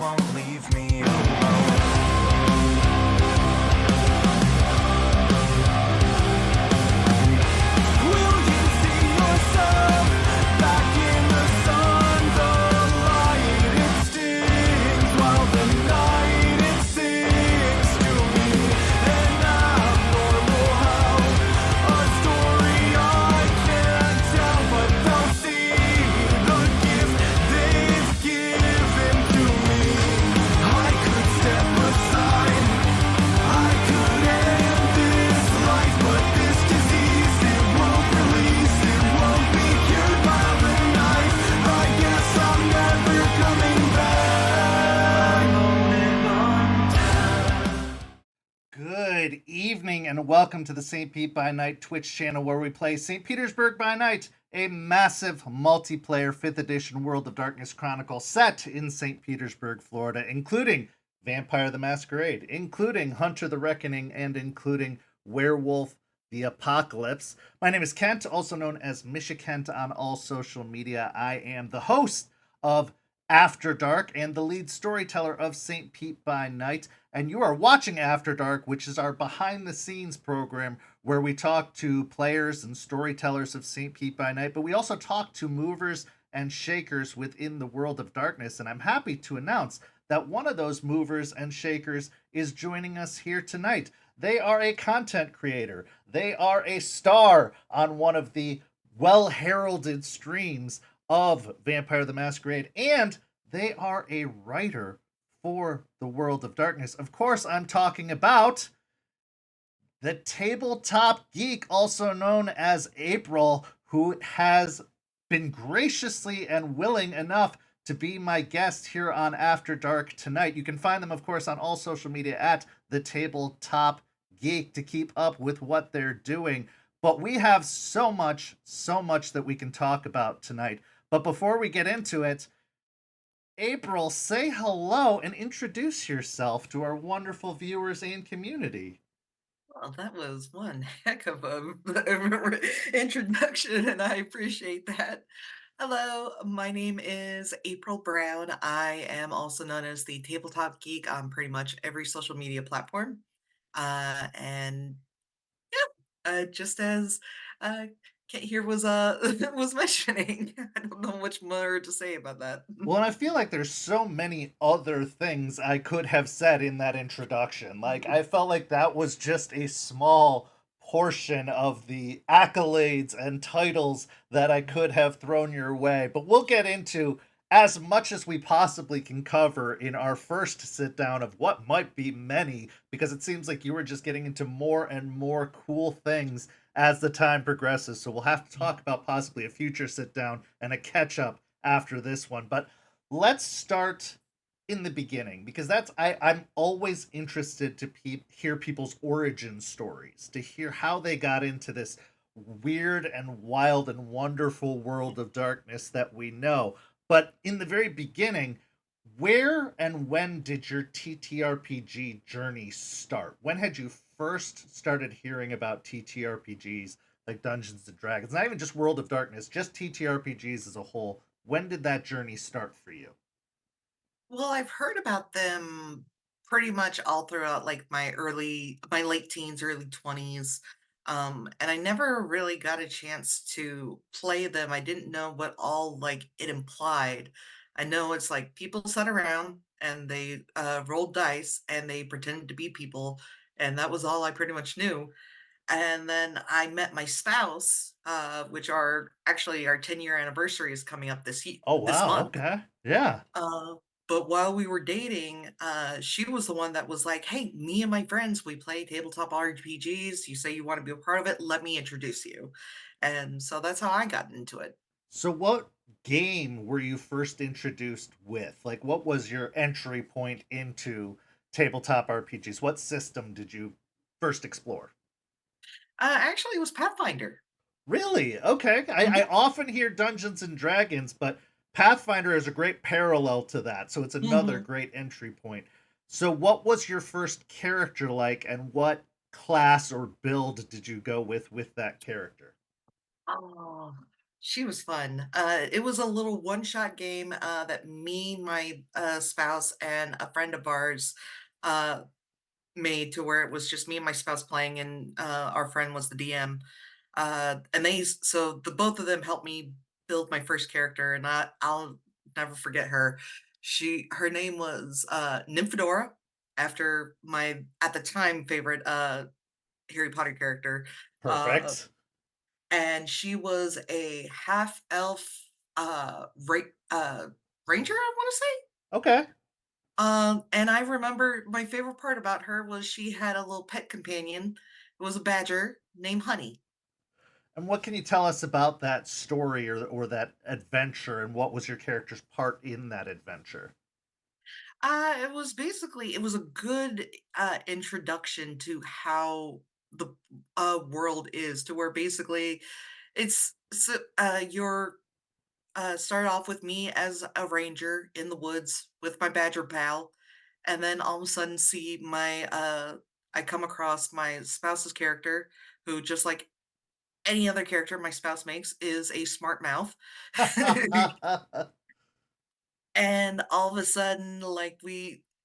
won't leave me alone. Will you see yourself back in the sun? The light, it stings while the night, it sings to me. And I'm normal how a story I can't tell, but they'll see the gift they've given to me. I could step aside, I could end this life, but this disease, it won't release, it won't be cured by the night. I guess I'm never coming back. I'm only on. Good evening and welcome to the St. Pete by Night Twitch channel where we play St. Petersburg by Night, a massive multiplayer 5th edition World of Darkness Chronicle set in St. Petersburg, Florida, including Vampire the Masquerade, including Hunter the Reckoning, and including Werewolf the Apocalypse. My name is Kent, also known as Misha Kent on all social media. I am the host of After Dark and the lead storyteller of St. Pete by Night. And you are watching After Dark, which is our behind the scenes program where we talk to players and storytellers of St. Pete by Night, but we also talk to movers and shakers within the world of darkness. And I'm happy to announce that one of those movers and shakers is joining us here tonight. They are a content creator, they are a star on one of the well heralded streams of Vampire the Masquerade, and they are a writer for the World of Darkness. Of course, I'm talking about the Tabletop Geek, also known as April, who has been graciously and willing enough to be my guest here on After Dark tonight. You can find them, of course, on all social media at the Tabletop Geek to keep up with what they're doing. But we have so much that we can talk about tonight. But before we get into it, April, say hello and introduce yourself to our wonderful viewers and community. Well, that was one heck of a introduction, and I appreciate that. Hello, my name is April Brown. I am also known as the Tabletop Geek on pretty much every social media platform. And just as uh, Kent here was was mentioning, I don't know much more to say about that. Well, and I feel like there's so many other things I could have said in that introduction. Like, I felt like that was just a small portion of the accolades and titles that I could have thrown your way. But we'll get into as much as we possibly can cover in our first sit down of what might be many, because it seems like you were just getting into more and more cool things as the time progresses. So we'll have to talk about possibly a future sit down and a catch up after this one. But let's start in the beginning because I'm always interested to hear people's origin stories, to hear how they got into this weird and wild and wonderful world of darkness that we know. But in the very beginning, where and when did your TTRPG journey start? When had you first started hearing about TTRPGs like Dungeons and Dragons? Not even just World of Darkness, just TTRPGs as a whole. When did that journey start for you? Well, I've heard about them pretty much all throughout like my late teens, early 20s. And I never really got a chance to play them. I didn't know what all like it implied. I know it's like people sat around and they rolled dice and they pretended to be people, and that was all I pretty much knew. And then I met my spouse, which are actually our 10-year anniversary is coming up Oh this wow, month. okay. Yeah. Uh, but while we were dating, she was the one that was like, "Hey, me and my friends, we play tabletop RPGs. You say you want to be a part of it? Let me introduce you." And so that's how I got into it. So what game were you first introduced with? Like what was your entry point into tabletop RPGs? What system did you first explore? Actually, it was Pathfinder. Really? Okay. I often hear Dungeons and Dragons, but Pathfinder is a great parallel to that. So it's another Hmm. great entry point. So what was your first character like and what class or build did you go with that character? Oh. She was fun. It was a little one-shot game, that me, my, spouse, and a friend of ours, uh, made to where it was just me and my spouse playing, and, our friend was the DM. And so the both of them helped me build my first character, and I'll never forget her. Her name was, Nymphadora, after my, at the time, favorite, Harry Potter character. Uh Perfect. and she was a half elf ra- ranger, I want to say. Okay. And I remember my favorite part about her was she had a little pet companion. It was a badger named Honey. And what can you tell us about that story or that adventure, and what was your character's part in that adventure? It was basically, it was a good introduction to how the world is, to where basically you're started off with me as a ranger in the woods with my badger pal, and then all of a sudden see I come across my spouse's character, who, just like any other character my spouse makes, is a smart mouth. And all of a sudden, like,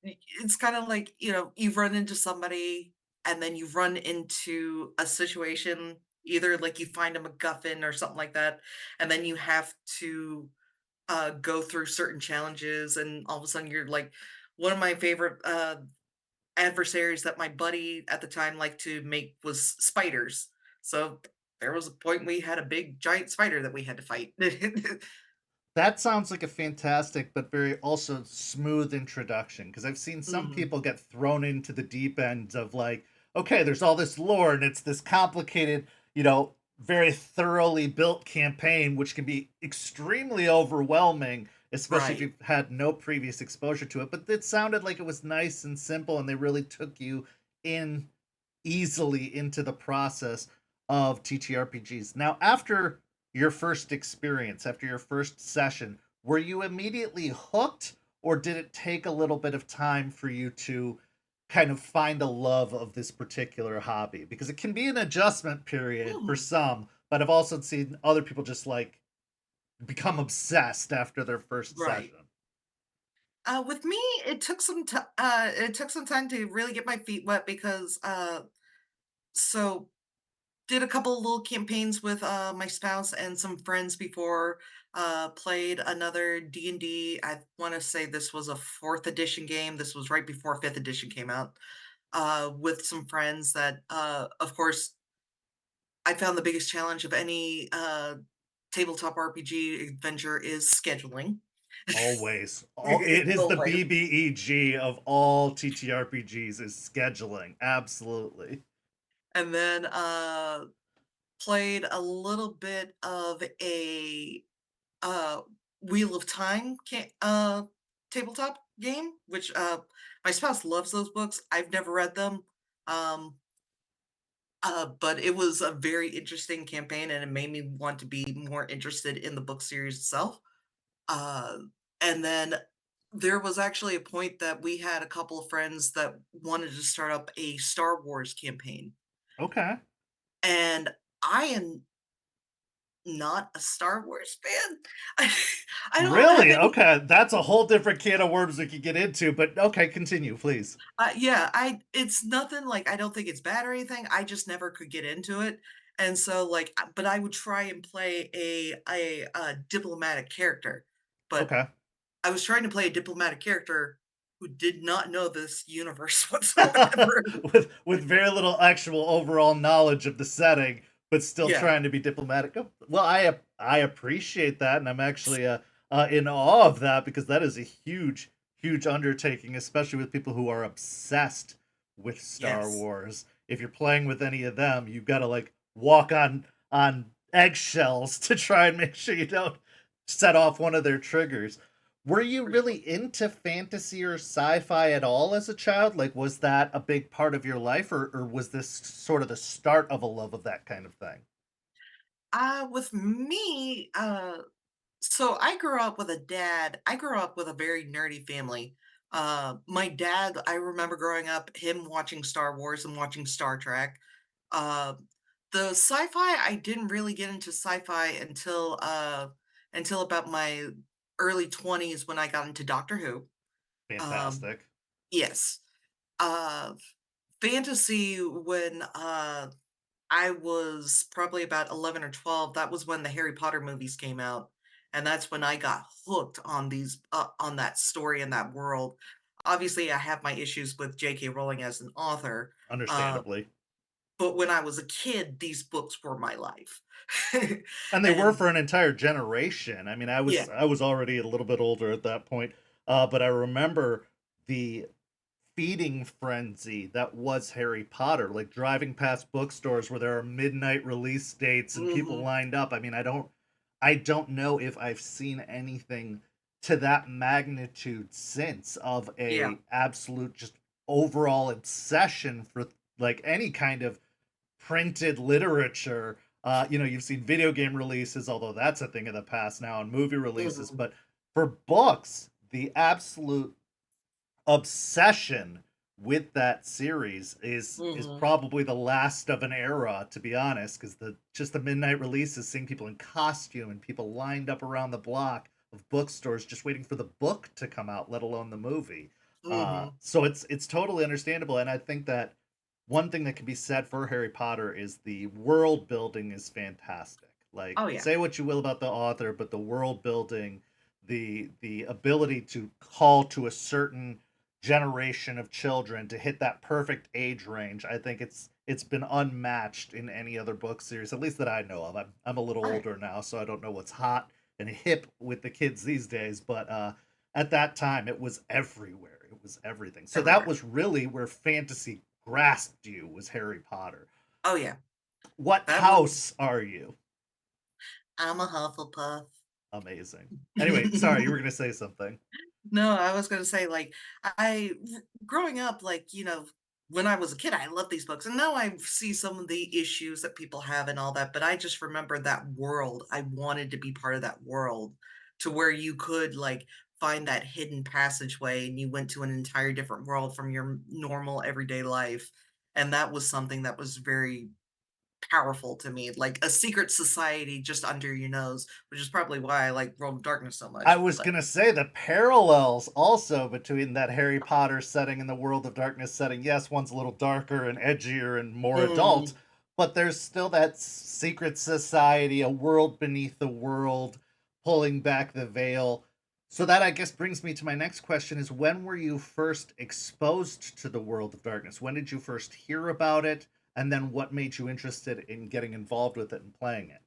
it's kind of like, you run into somebody, and then you run into a situation, either like you find a MacGuffin or something like that, and then you have to go through certain challenges, and all of a sudden you're like, one of my favorite adversaries that my buddy at the time liked to make was spiders. So there was a point we had a big giant spider that we had to fight. That sounds like a fantastic but very also smooth introduction, because I've seen some Mhm. people get thrown into the deep end of like, okay, there's all this lore and it's this complicated, very thoroughly built campaign, which can be extremely overwhelming, especially if Right. you've had no previous exposure to it. But it sounded like it was nice and simple, and they really took you in easily into the process of TTRPGs. Now, after your first experience, after your first session, were you immediately hooked, or did it take a little bit of time for you to kind of find a love of this particular hobby? Because it can be an adjustment period for Mhm. some, but I've also seen other people just like become obsessed after their first Right. session. With me, it took some time to really get my feet wet, because so did a couple of little campaigns with my spouse and some friends before, played another D&D. I want to say this was a fourth edition game. This was right before fifth edition came out, with some friends that, of course, I found the biggest challenge of any tabletop RPG adventure is scheduling. Always. It is the Always. BBEG of all TTRPGs is scheduling. Absolutely. And then played a little bit of a uh, Wheel of Time tabletop game, which, my spouse loves those books. I've never read them, um, but it was a very interesting campaign, and it made me want to be more interested in the book series itself. Uh, and then there was actually a point that we had a couple of friends that wanted to start up a Star Wars campaign, Okay. and I am not a Star Wars fan. I, I don't have Really? any. Okay. That's a whole different can of worms we could get into, but okay, continue, please. Yeah, it's nothing, like, I don't think it's bad or anything, I just never could get into it, and so, like, but I would try and play a diplomatic character, but Okay. I was trying to play a diplomatic character who did not know this universe whatsoever. With very little actual overall knowledge of the setting, but still Yeah, trying to be diplomatic. Oh, well, I appreciate that, and I'm actually in awe of that, because that is a huge undertaking, especially with people who are obsessed with Star yes. Wars. If you're playing with any of them, you've got to like walk on eggshells to try and make sure you don't set off one of their triggers. Were you really into fantasy or sci-fi at all as a child? Like, was that a big part of your life, or was this sort of the start of a love of that kind of thing? With me, so I grew up with a very nerdy family. My dad, I remember growing up, him watching Star Wars and watching Star Trek. Uh, The sci-fi, I didn't really get into sci-fi until about my early 20s when I got into Doctor Who. Um, Fantastic. yes. Uh, Fantasy when, I was probably about 11 or 12, that was when the Harry Potter movies came out, and that's when I got hooked on that story and that world. Obviously, I have my issues with J.K. Rowling as an author, uh, Understandably. but when I was a kid, these books were my life. And they were And for an entire generation. I mean, yeah. I was already a little bit older at that point, but I remember the feeding frenzy that was Harry Potter, like driving past bookstores where there are midnight release dates and people Mhm. lined up. I mean, I don't know if I've seen anything to that magnitude since of Yeah. a absolute just overall obsession for like any kind of printed literature. You've seen video game releases, although that's a thing of the past now, and movie releases. Mhm. But for books, the absolute obsession with that series is Mhm. probably the last of an era, to be honest, because the midnight releases, seeing people in costume and people lined up around the block of bookstores just waiting for the book to come out, let alone the movie. Mhm. So it's totally understandable, and I think that one thing that can be said for Harry Potter is the world building is fantastic. Like, Oh, yeah. say what you will about the author, but the world building, the ability to call to a certain generation of children to hit that perfect age range, I think it's been unmatched in any other book series, at least that I know of. I'm a little Alright. older now, so I don't know what's hot and hip with the kids these days, but at that time it was everywhere. It was everything. So that Everywhere. was really where fantasy grasped you, was Harry Potter. Oh, yeah. What That was house are you? I'm a Hufflepuff. Amazing. Anyway, sorry, you were going to say something. No, I was gonna say, like, growing up, like, when I was a kid, I loved these books, and now I see some of the issues that people have and all that, but I just remember that world. I wanted to be part of that world to where you could, like, find that hidden passageway, and you went to an entire different world from your normal everyday life, and that was something that was very powerful to me, like a secret society just under your nose, which is probably why I like World of Darkness so I much, was but gonna say the parallels also between that Harry Potter setting and the World of Darkness setting. Yes, one's a little darker and edgier and more adult, Mhm. but there's still that secret society, a world beneath the world, pulling back the veil. So that, I guess, brings me to my next question: is when were you first exposed to the World of Darkness? When did you first hear about it? And then what made you interested in getting involved with it and playing it?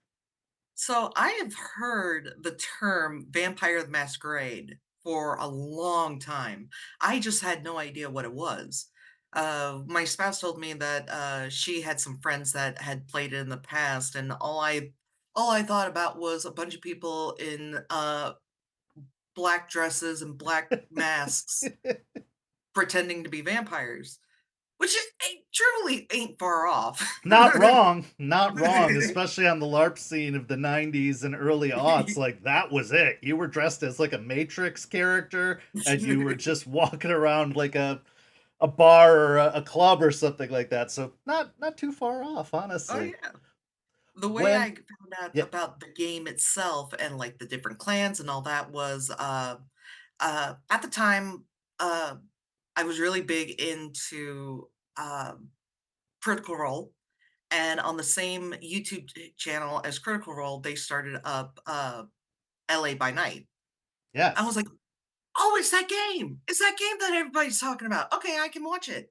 So I have heard the term Vampire the Masquerade for a long time. I just had no idea what it was. My spouse told me that she had some friends that had played it in the past, and all I thought about was a bunch of people in black dresses and black masks pretending to be vampires, which truly ain't far off. Not wrong, not wrong, especially on the LARP scene of the 90s and early aughts. Like, that was it. You were dressed as like a Matrix character, and you were just walking around like a bar or a club or something like that. So not too far off, Oh honestly. yeah. The way I When found out yeah, about the game itself and, like, the different clans and all that was, at the time, uh, I was really big into, Critical Role, and on the same YouTube channel as Critical Role, they started up, LA by Night. I was yes. like, "Oh, it's that game! It's that game that everybody's talking about. Okay, I can watch it."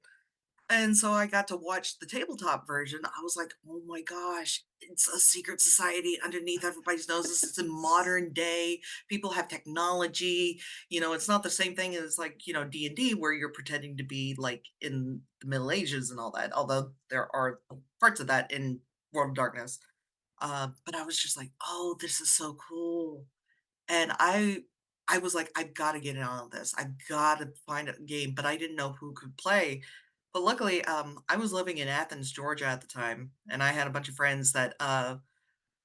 And so I got to watch the tabletop version. I was like, "Oh my gosh, it's a secret society underneath everybody's noses. It's in modern day. People have technology. It's not the same thing as like, D&D where you're pretending to be like in the Middle Ages and all that, although there are parts of that in World of Darkness. But I was just like, "Oh, this is so cool." And I was like, "I've gotta get in on this. I've gotta find a game," but I didn't know who could play. But luckily, I was living in Athens, Georgia at the time, and I had a bunch of friends that,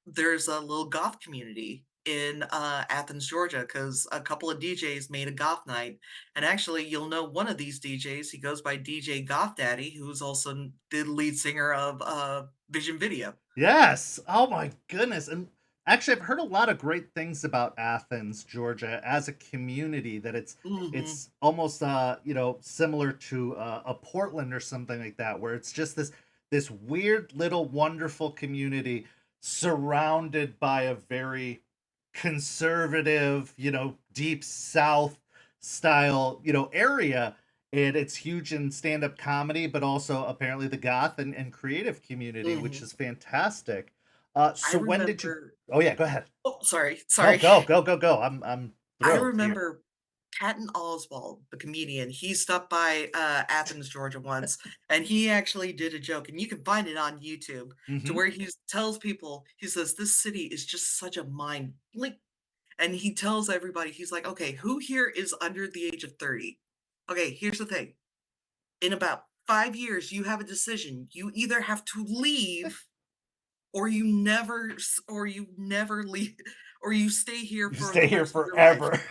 there's a little goth community in Athens, Georgia, because a couple of DJs made a goth night. And actually, you'll know one of these DJs. He goes by DJ Goth Daddy, who's also the lead singer of Vision Video. Yes. Oh my goodness. And actually, I've heard a lot of great things about Athens, Georgia, as a community. That Hmm. it's almost similar to a Portland or something like that, where it's just this weird little wonderful community surrounded by a very conservative, deep South style, area. And it's huge in stand-up comedy, but also apparently the goth and creative community, which Hmm. is fantastic. I So when did you? remember. Oh yeah, go ahead. Oh, sorry, No, sorry. go. I'm I thrilled here. remember Patton Oswalt, the comedian. He stopped by Athens, Georgia once, and he actually did a joke, and you can find it on YouTube, to Mm-hmm. where he tells people, he says, "This city is just such a mind blink." And he tells everybody, he's like, "Okay, who here is under the age of 30? Okay, here's the thing. In about 5 years, you have a decision. You either have to leave or you never leave, or you stay here You for stay the here rest of your life." forever.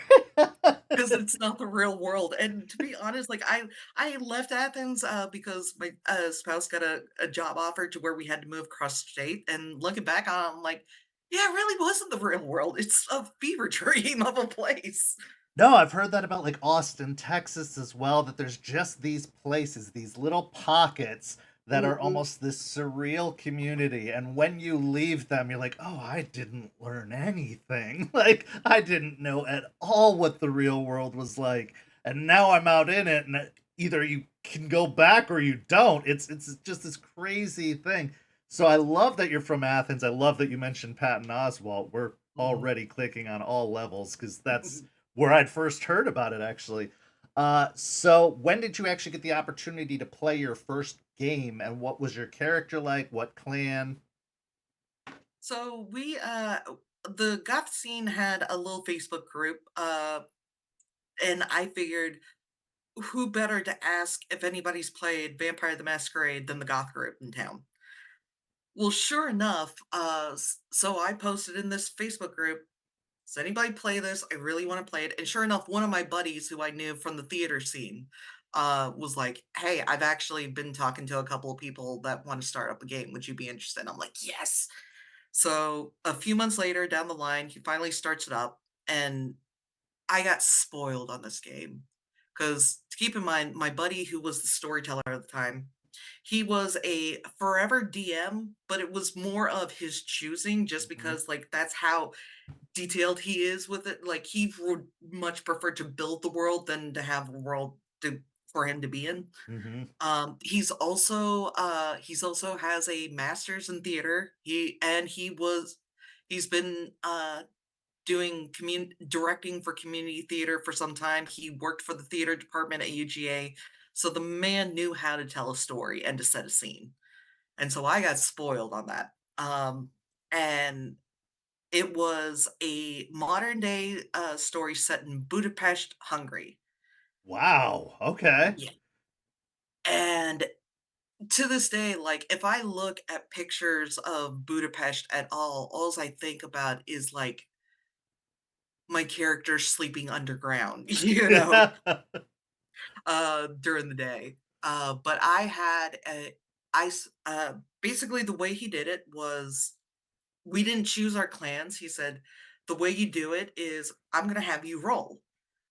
'Cause it's not the real world, and to be honest, like, I left Athens, because my, spouse got a job offer to where we had to move across the state, and looking back on it, I'm like, "Yeah, it really wasn't the real world, it's a fever dream of a place." No, I've heard that about like Austin, Texas as well, that there's just these places, these little pockets that are Mhm. almost this surreal community. And when you leave them, you're like, oh, I didn't learn anything. Like, I didn't know at all what the real world was like. And now I'm out in it, and either you can go back or you don't. It's just this crazy thing. So I love that you're from Athens. I love that you mentioned Patton Oswalt. We're Mhm. already clicking on all levels because that's where I'd first heard about it actually. So when did you actually get the opportunity to play your first game, and what was your character like? What clan? So the goth scene had a little Facebook group, and I figured, who better to ask if anybody's played Vampire the Masquerade than the goth group in town? Well, sure enough, so I posted in this Facebook group, "Does anybody play this? I really want to play it." And sure enough, one of my buddies who I knew from the theater scene was like, "Hey, I've actually been talking to a couple of people that want to start up a game. Would you be interested?" I'm like, "Yes." So a few months later down the line, he finally starts it up, and I got spoiled on this game. Because to keep in mind, my buddy who was the storyteller at the time, he was a forever DM, but it was more of his choosing just Mm-hmm. because, like, that's how detailed he is with it. Like, he would much prefer to build the world than to have a world for him to be in. Mm-hmm. He's also has a master's in theater. He's been doing directing for community theater for some time. He worked for the theater department at UGA. So the man knew how to tell a story and to set a scene. And so I got spoiled on that. And it was a modern day story set in Budapest, Hungary. Wow. Okay. Yeah. And to this day, like, if I look at pictures of Budapest at all I think about is like my character sleeping underground, during the day. But I had a I s basically, the way he did it was, we didn't choose our clans. He said, "The way you do it is I'm gonna have you roll,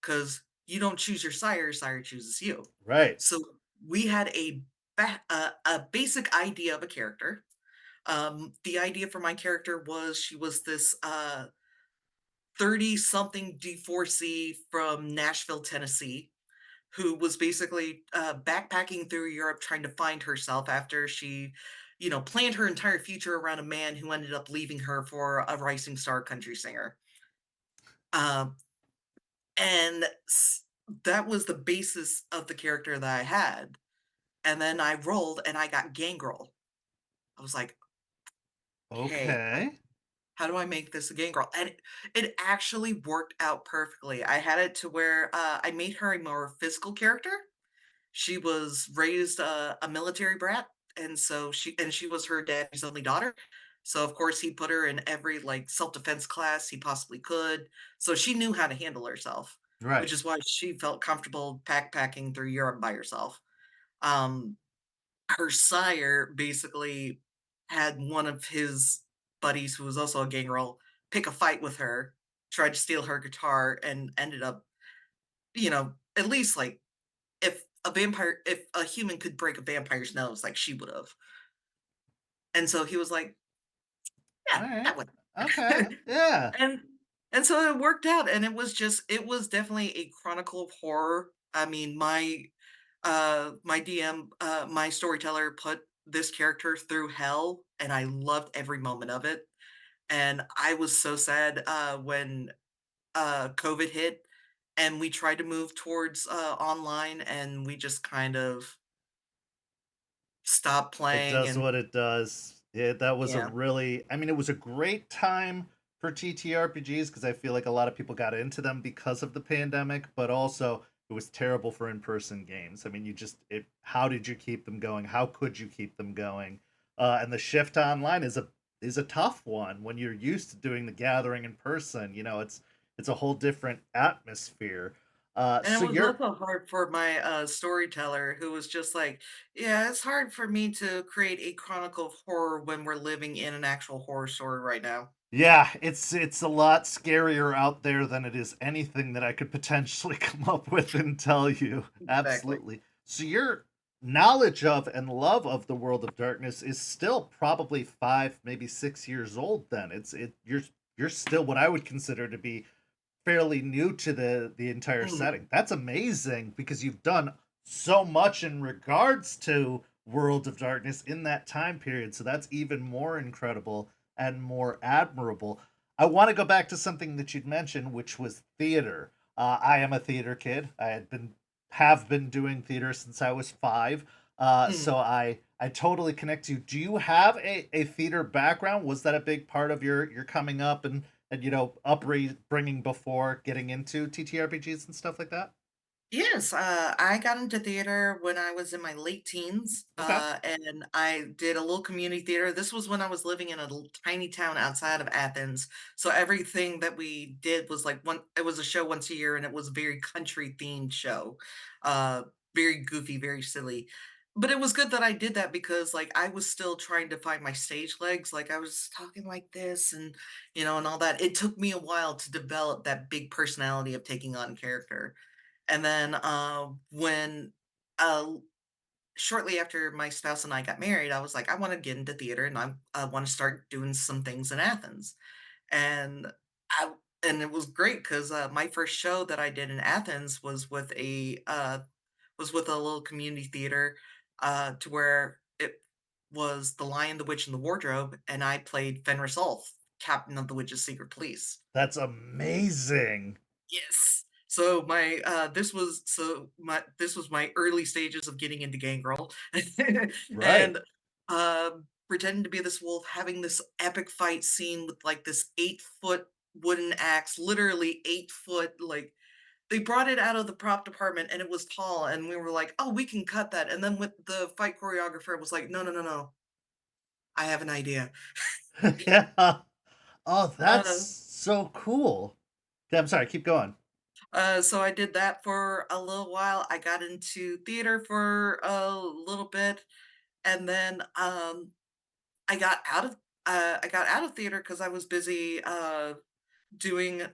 because you don't choose your sire chooses you." Right. So, we had a basic idea of a character. The idea for my character was, she was this, 30-something divorcee from Nashville, Tennessee, who was basically backpacking through Europe trying to find herself after she, planned her entire future around a man who ended up leaving her for a rising star country singer. Um, and that was the basis of the character that I had. And then I rolled and I got Gangrel. I was like, okay, Okay. how do I make this a Gangrel? And it actually worked out perfectly. I had it to where I made her a more physical character. She was raised a military brat, and so she was her daddy's only daughter. So of course he put her in every like self-defense class he possibly could. So she knew how to handle herself, which Right. is why she felt comfortable backpacking through Europe by herself. Um, her sire basically had one of his buddies, who was also a gangrel, pick a fight with her, tried to steal her guitar, and ended up, at least like if a human could break a vampire's nose, like she would have. And so he was like, All yeah, right. that would. Okay. Yeah. and and so it worked out, and it was definitely a chronicle of horror. I mean, my DM, my storyteller put this character through hell, and I loved every moment of it. And I was so sad when COVID hit, and we tried to move towards online, and we just kind of stopped It playing. does And what it does. That was a yeah, really, I mean, it was a great time for TTRPGs because I feel like a lot of people got into them because of the pandemic, but also it was terrible for in-person games. I mean, how did you keep them going? How could you keep them going? And the shift to online is a tough one when you're used to doing the gathering in person. It's a whole different atmosphere. and it So was you're also hard for my storyteller, who was just like, "Yeah, it's hard for me to create a chronicle of horror when we're living in an actual horror story right now." Yeah, it's a lot scarier out there than it is anything that I could potentially come up with and tell you. Exactly. Absolutely. So your knowledge of and love of the world of darkness is still probably 5, maybe 6 years old then. You're still what I would consider to be fairly new to the entire Mhm. setting. That's amazing because you've done so much in regards to World of Darkness in that time period. So that's even more incredible and more admirable. I want to go back to something that you'd mentioned, which was theater. I am a theater kid. Have been doing theater since I was 5. So Mhm. I totally connect to you. Do you have a theater background? Was that a big part of your coming up and upbringing before getting into TTRPGs and stuff like that? Yes, I got into theater when I was in my late teens, Okay. and I did a little community theater. This was when I was living in a tiny town outside of Athens. So everything that we did was like it was a show once a year, and it was a very country themed show. Uh, Very goofy, very silly. But it was good that I did that because like I was still trying to find my stage legs. Like I was talking like this and all that. It took me a while to develop that big personality of taking on character. And then, when uh, shortly after my spouse and I got married, I was like, I want to get into theater, and I want to start doing some things in Athens. And I and it was great because my first show that I did in Athens was with a little community theater, to where it was The Lion, the Witch, and the Wardrobe, and I played Fenris Ulf, captain of the Witch's Secret Police. That's amazing. Yes. So this was my early stages of getting into Gangrel. Right. And pretending to be this wolf, having this epic fight scene with like this 8-foot wooden axe, literally 8 foot, like they brought it out of the prop department and it was tall, and we were like, oh, we can cut that. And then with the fight choreographer was like, no, no, no, no. I have an idea. Yeah. Oh, that's Uh so cool. Okay, I'm sorry, keep going. So I did that for a little while. I got into theater for a little bit, and then I got out of theater because I was busy doing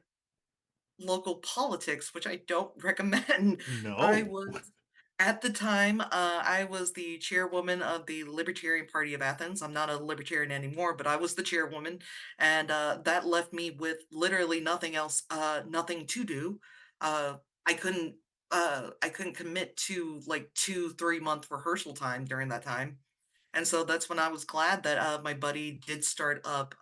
local politics, which I don't recommend. I No. was At the time, I was the chairwoman of the Libertarian Party of Athens. I'm not a libertarian anymore, but I was the chairwoman, and that left me with literally nothing else, nothing to do. Uh, I couldn't, I couldn't commit to like 2, 3 month rehearsal time during that time, and so that's when I was glad that my buddy did start up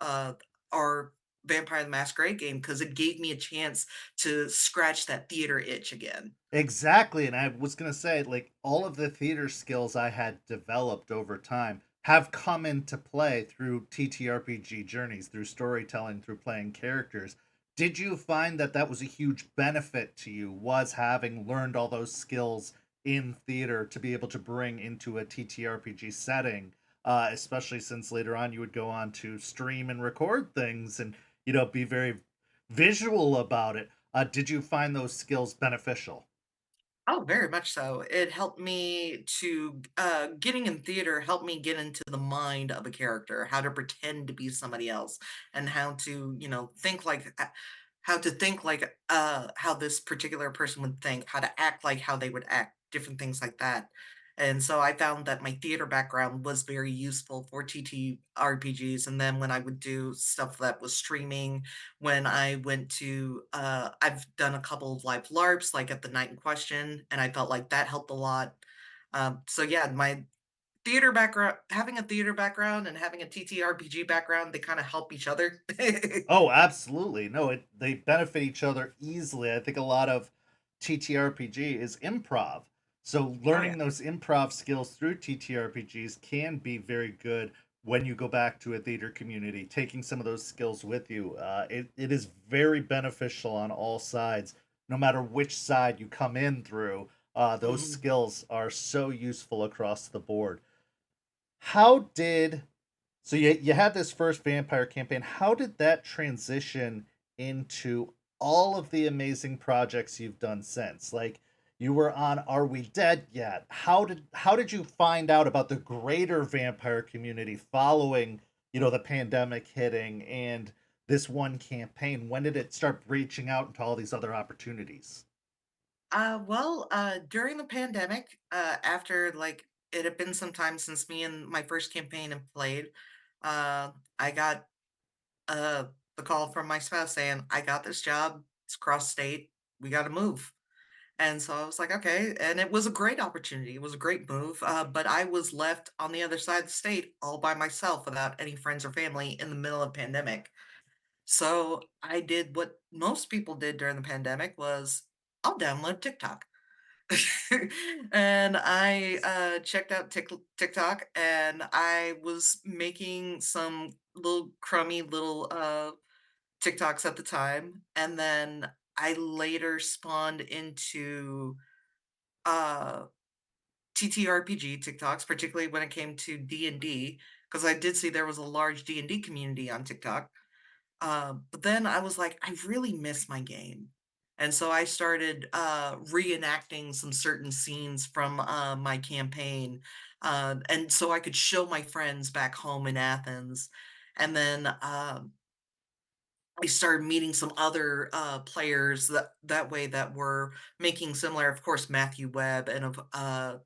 our Vampire the Masquerade game because it gave me a chance to scratch that theater itch again. Exactly, and I was gonna say, like, all of the theater skills I had developed over time have come into play through TTRPG journeys, through storytelling, through playing characters. Did you find that that was a huge benefit to you, was having learned all those skills in theater to be able to bring into a TTRPG setting? especially since later on you would go on to stream and record things and, be very visual about it. Did you find those skills beneficial? Oh, very much so. It helped me to getting in theater helped me get into the mind of a character, how to pretend to be somebody else, and how to, think like how to think like how this particular person would think, how to act like how they would act, different things like that. And so I found that my theater background was very useful for TTRPGs. And then when I would do stuff that was streaming, when I went to I've done a couple of live LARPs, like at the night in question, and I felt like that helped a lot. So yeah, my theater background having a theater background and having a TTRPG background, they kind of help each other. Oh, absolutely. No, they benefit each other easily. I think a lot of TTRPG is improv. So Oh yeah. learning those improv skills through TTRPGs can be very good when you go back to a theater community, taking some of those skills with you. It is very beneficial on all sides, no matter which side you come in through. Those Mhm. skills are so useful across the board. How did so you had this first vampire campaign. How did that transition into all of the amazing projects you've done since? Like you were on Are We Dead Yet? How did you find out about the greater vampire community following, the pandemic hitting and this one campaign? When did it start reaching out into all these other opportunities? During the pandemic, after like it had been some time since me and my first campaign had played, I got uh the call from my spouse saying, I got this job, it's cross state, we gotta move. And so I was like, okay. And it was a great opportunity. It was a great move. But I was left on the other side of the state all by myself without any friends or family in the middle of pandemic. So I did what most people did during the pandemic was I'll download TikTok. And I checked out TikTok and I was making some little crummy little TikToks at the time. And then I later spawned into uh TTRPG TikToks, particularly when it came to D&D, because I did see there was a large D&D community on TikTok. But then I was like, I really miss my game. And so I started reenacting some certain scenes from my campaign. And so I could show my friends back home in Athens. And then I started meeting some other players that way that were making similar, of course, Matthew Webb and of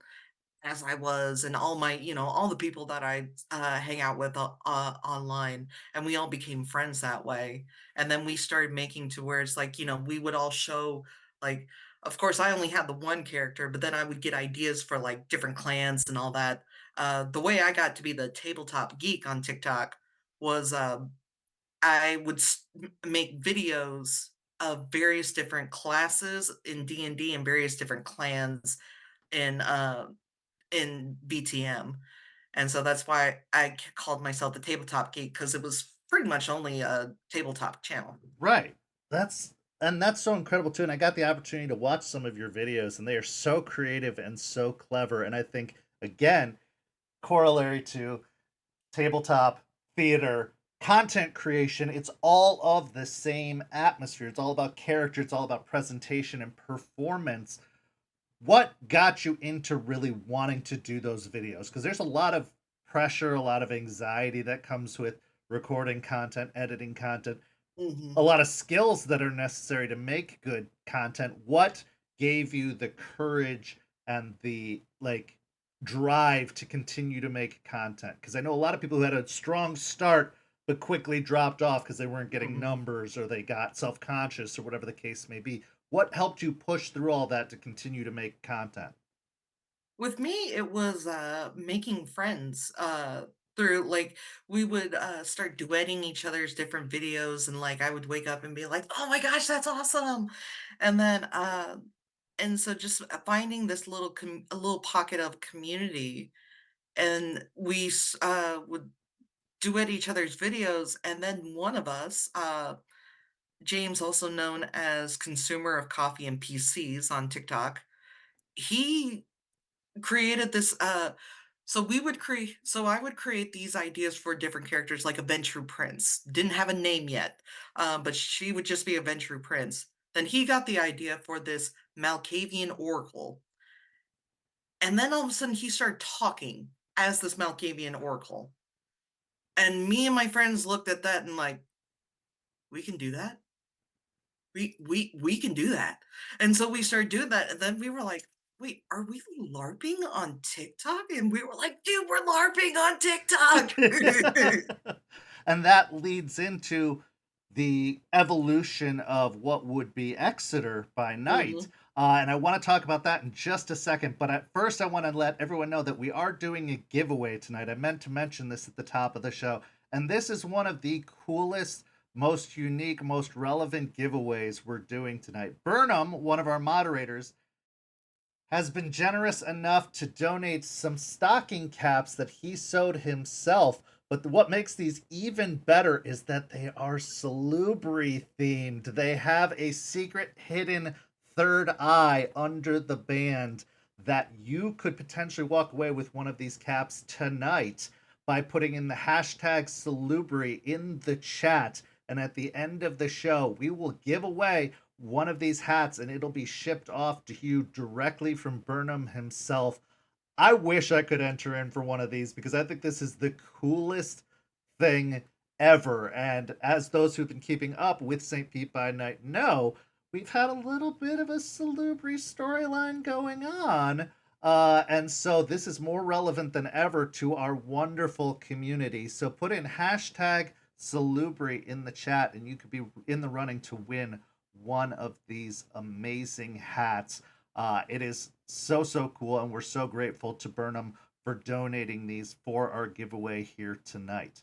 as I was, and all my, all the people that I hang out with online, and we all became friends that way. And then we started making to where it's like, we would all show, like, of course, I only had the one character, but then I would get ideas for like different clans and all that. The way I got to be the tabletop geek on TikTok was I would make videos of various different classes in D&D and D and various different clans in BTM, and so that's why I called myself the Tabletop Geek because it was pretty much only a tabletop channel. Right. That's so incredible too. And I got the opportunity to watch some of your videos, and they are so creative and so clever. And I think again, corollary to tabletop theater content creation, it's all of the same atmosphere. It's all about character, it's all about presentation and performance. What got you into really wanting to do those videos? Because there's a lot of pressure, a lot of anxiety that comes with recording content, editing content, a Mhm. lot of skills that are necessary to make good content. What gave you the courage and the drive to continue to make content? Because I know a lot of people who had a strong start but quickly dropped off because they weren't getting Mhm. numbers or they got self-conscious or whatever the case may be. What helped you push through all that to continue to make content? With me, it was, making friends, through like, we would, start duetting each other's different videos, and, like, I would wake up and be like, "Oh my gosh, that's awesome!" And then, and so just, finding this a little pocket of community, and would duet each other's videos, and then one of us, James, also known as Consumer of Coffee and PCs on TikTok, he created this. So I would create these ideas for different characters, like a Ventrue Prince. Didn't have a name yet, but she would just be a Ventrue Prince. Then he got the idea for this Malkavian Oracle, and then all of a sudden he started talking as this Malkavian Oracle. And me and my friends looked at that and like, we can do that. We can do that. And so we started doing that, and then we were like, "Wait, are we LARPing on TikTok?" And we were like, "Dude, we're LARPing on TikTok." And that leads into the evolution of what would be Exeter by Night. Mhm. And I want to talk about that in just a second. But at first, I want to let everyone know that we are doing a giveaway tonight. I meant to mention this at the top of the show. And this is one of the coolest, most unique, most relevant giveaways we're doing tonight. Burnham, one of our moderators, has been generous enough to donate some stocking caps that he sewed himself. But what makes these even better is that they are salubri themed. They have a secret hidden third eye under the band that you could potentially walk away with one of these caps tonight by putting in the hashtag salubri in the chat. And at the end of the show, we will give away one of these hats and it'll be shipped off to you directly from Burnham himself. I wish I could enter in for one of these because I think this is the coolest thing ever. And as those who've been keeping up with St. Pete by Night know, we've had a little bit of a salubri storyline going on. And so this is more relevant than ever to our wonderful community. So put in hashtag salubri in the chat and you could be in the running to win one of these amazing hats. It is so cool, and we're so grateful to Burnham for donating these for our giveaway here tonight.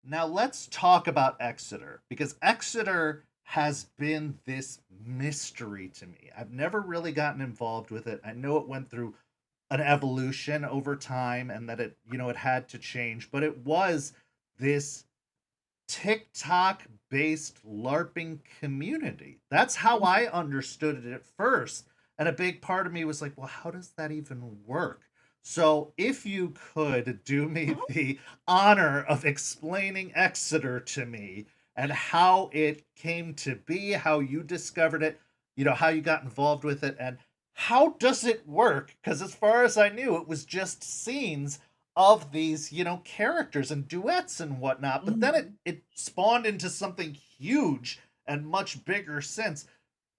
Now let's talk about Exeter because Exeter has been this mystery to me. I've never really gotten involved with it. I know it went through an evolution over time and that it had to change, but it was this TikTok based LARPing community. That's how I understood it at first. And a big part of me was like, well, how does that even work? So, if you could do me the honor of explaining Exeter to me and how it came to be, how you discovered it, how you got involved with it, and how does it work? Because as far as I knew, it was just scenes of these, characters and duets and whatnot. But then it Mhm. it spawned into something huge and much bigger since.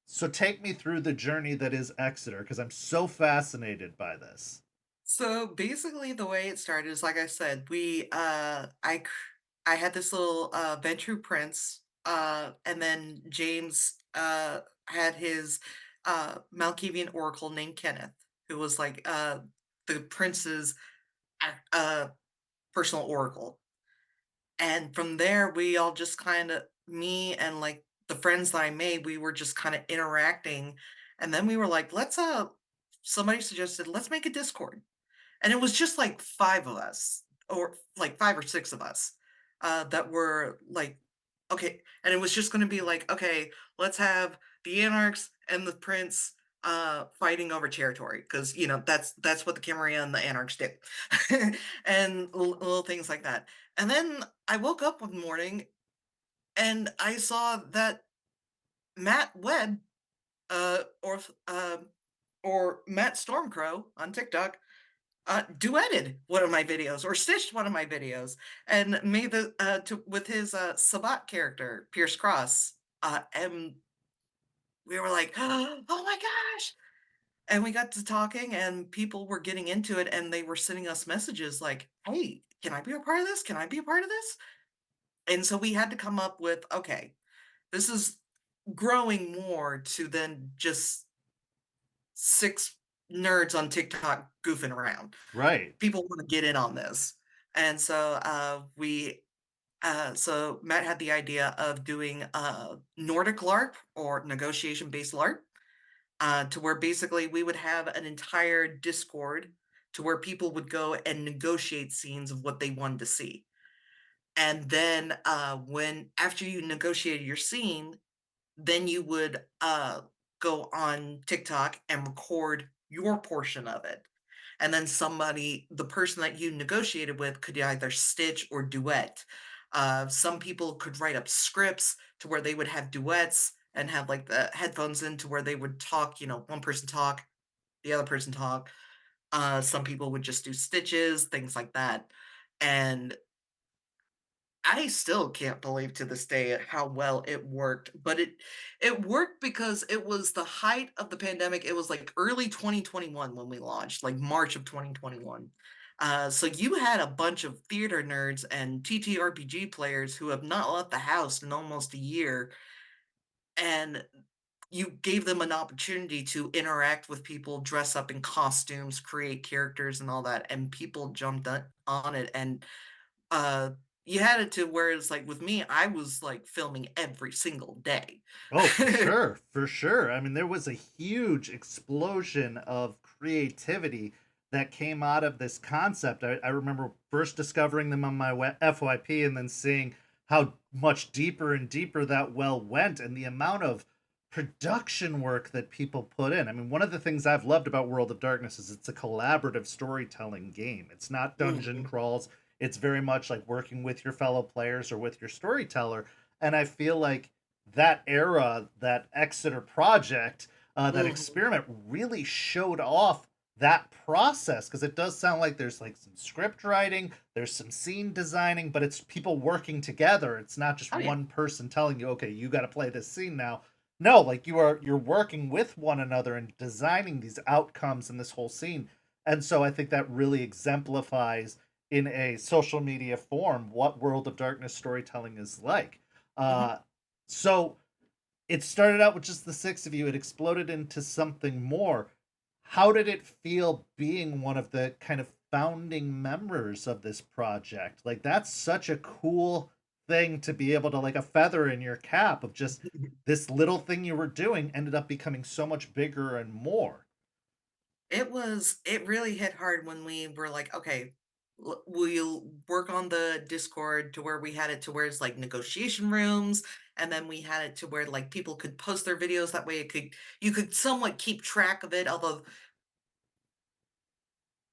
So take me through the journey that is Exeter, because I'm so fascinated by this. So basically the way it started is like I said, I had this little Ventrue Prince, and then James had his Malkavian Oracle named Kenneth, who was like the prince's uh personal oracle. And from there, we all just kinda me and, like, the friends that I made, we were just kinda interacting, and then we were like, somebody suggested, "Let's make a Discord." And it was just, like, 5 of us, or, like, 5 or 6 of us, that were, like, okay, and it was just gonna be like, "Okay, let's have the Anarchs and the Prince, fighting over territory," because that's what the Camarilla and the Anarchs do. And little things like that. And then I woke up one morning and I saw that Matt Webb, uh, or or Matt Stormcrow on TikTok, duetted one of my videos or stitched one of my videos and made the with his Sabat character, Pierce Cross. And we were like, "Oh my gosh!" And we got to talking, and people were getting into it, and they were sending us messages like, "Hey, can I be a part of this? Can I be a part of this?" And so we had to come up with, okay, this is growing more to than just 6 nerds on TikTok goofing around. Right. People wanna get in on this. And so, so Matt had the idea of doing a Nordic LARP or negotiation-based LARP, to where basically we would have an entire Discord to where people would go and negotiate scenes of what they wanted to see. And then, when after you negotiated your scene, then you would, go on TikTok and record your portion of it. and then the person that you negotiated with could either stitch or duet. Some people could write up scripts to where they would have duets and have like the headphones in to where they would talk, one person talk, the other person talk. Some people would just do stitches, things like that. And I still can't believe to this day how well it worked, but it worked because it was the height of the pandemic. It was like early 2021 when we launched, like March of 2021. So you had a bunch of theater nerds and TTRPG players who have not left the house in almost a year, and you gave them an opportunity to interact with people, dress up in costumes, create characters, and all that, and people jumped on it. And uh, you had it to where it's like with me, I was, like, filming every single day. Oh, for sure, for sure. I mean, there was a huge explosion of creativity that came out of this concept. I remember first discovering them on my FYP and then seeing how much deeper and deeper that well went and the amount of production work that people put in. I mean, one of the things I've loved about World of Darkness is it's a collaborative storytelling game. It's not dungeon Mhm. crawls. It's very much like working with your fellow players or with your storyteller. And I feel like that era, that Exeter project, that Mhm. experiment really showed off that process because it does sound like there's like some script writing, there's some scene designing, but it's people working together. It's not just Oh, yeah. one person telling you, okay, you got to play this scene now. No, like you're working with one another and designing these outcomes in this whole scene. And so I think that really exemplifies in a social media form what World of Darkness storytelling is like. Mhm. Uh, so it started out with just the six of you. It exploded into something more. How did it feel being one of the kind of founding members of this project? Like that's such a cool thing to be able to like a feather in your cap of just this little thing you were doing ended up becoming so much bigger and more. It really hit hard when we were like, "Okay, will you work on the Discord?" To where we had it to where it's like negotiation rooms, and then we had it to where, like, people could post their videos, that way it could you could somewhat keep track of it, although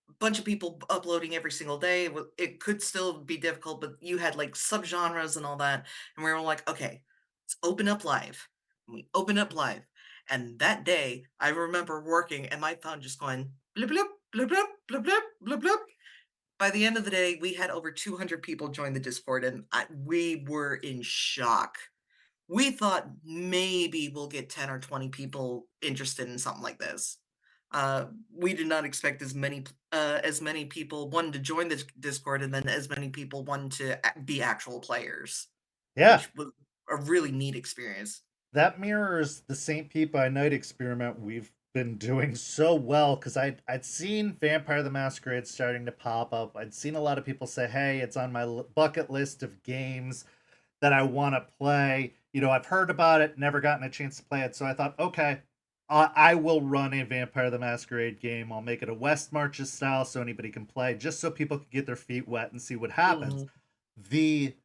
a bunch of people uploading every single day, it could still be difficult, but you had, like, subgenres and all that, and we were like, "Okay, let's open up live." And we open up live, and that day, I remember working and my phone just going, "Bloop, bloop, bloop, bloop, bloop, bloop, bloop, bloop." By the end of the day, we had over 200 people join the Discord, and we were in shock. We thought maybe we'll get 10 or 20 people interested in something like this. We did not expect as many people wanted to join this Discord, and then as many people wanted to be actual players, Yeah, which was a really neat experience. that mirrors the St. Pete by Night experiment we've been doing so well because I'd seen Vampire the Masquerade starting to pop up. I'd seen a lot of people say, "Hey, it's on my bucket list of games that I want to play." You know, I've heard about it, never gotten a chance to play it, so I thought, okay, I will run a Vampire the Masquerade game. I'll make it a West Marches style so anybody can play, just so people can get their feet wet and see what happens. Mhm. The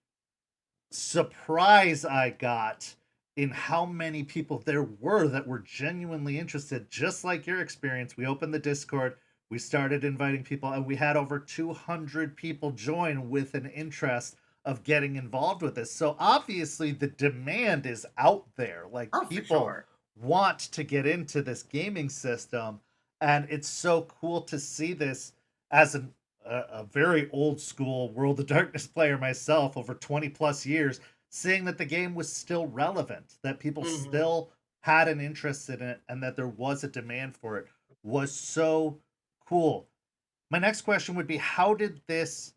surprise I got in how many people there were that were genuinely interested, just like your experience. We opened the Discord, we started inviting people, and we had over 200 people join with an interest of getting involved with this. So obviously, the demand is out there. Like, Oh, for people sure. want to get into this gaming system, and it's so cool to see this as a very old school World of Darkness player myself over 20 plus years, seeing that the game was still relevant, that people Mhm. still had an interest in it, and that there was a demand for it was so cool. My next question would be, how did this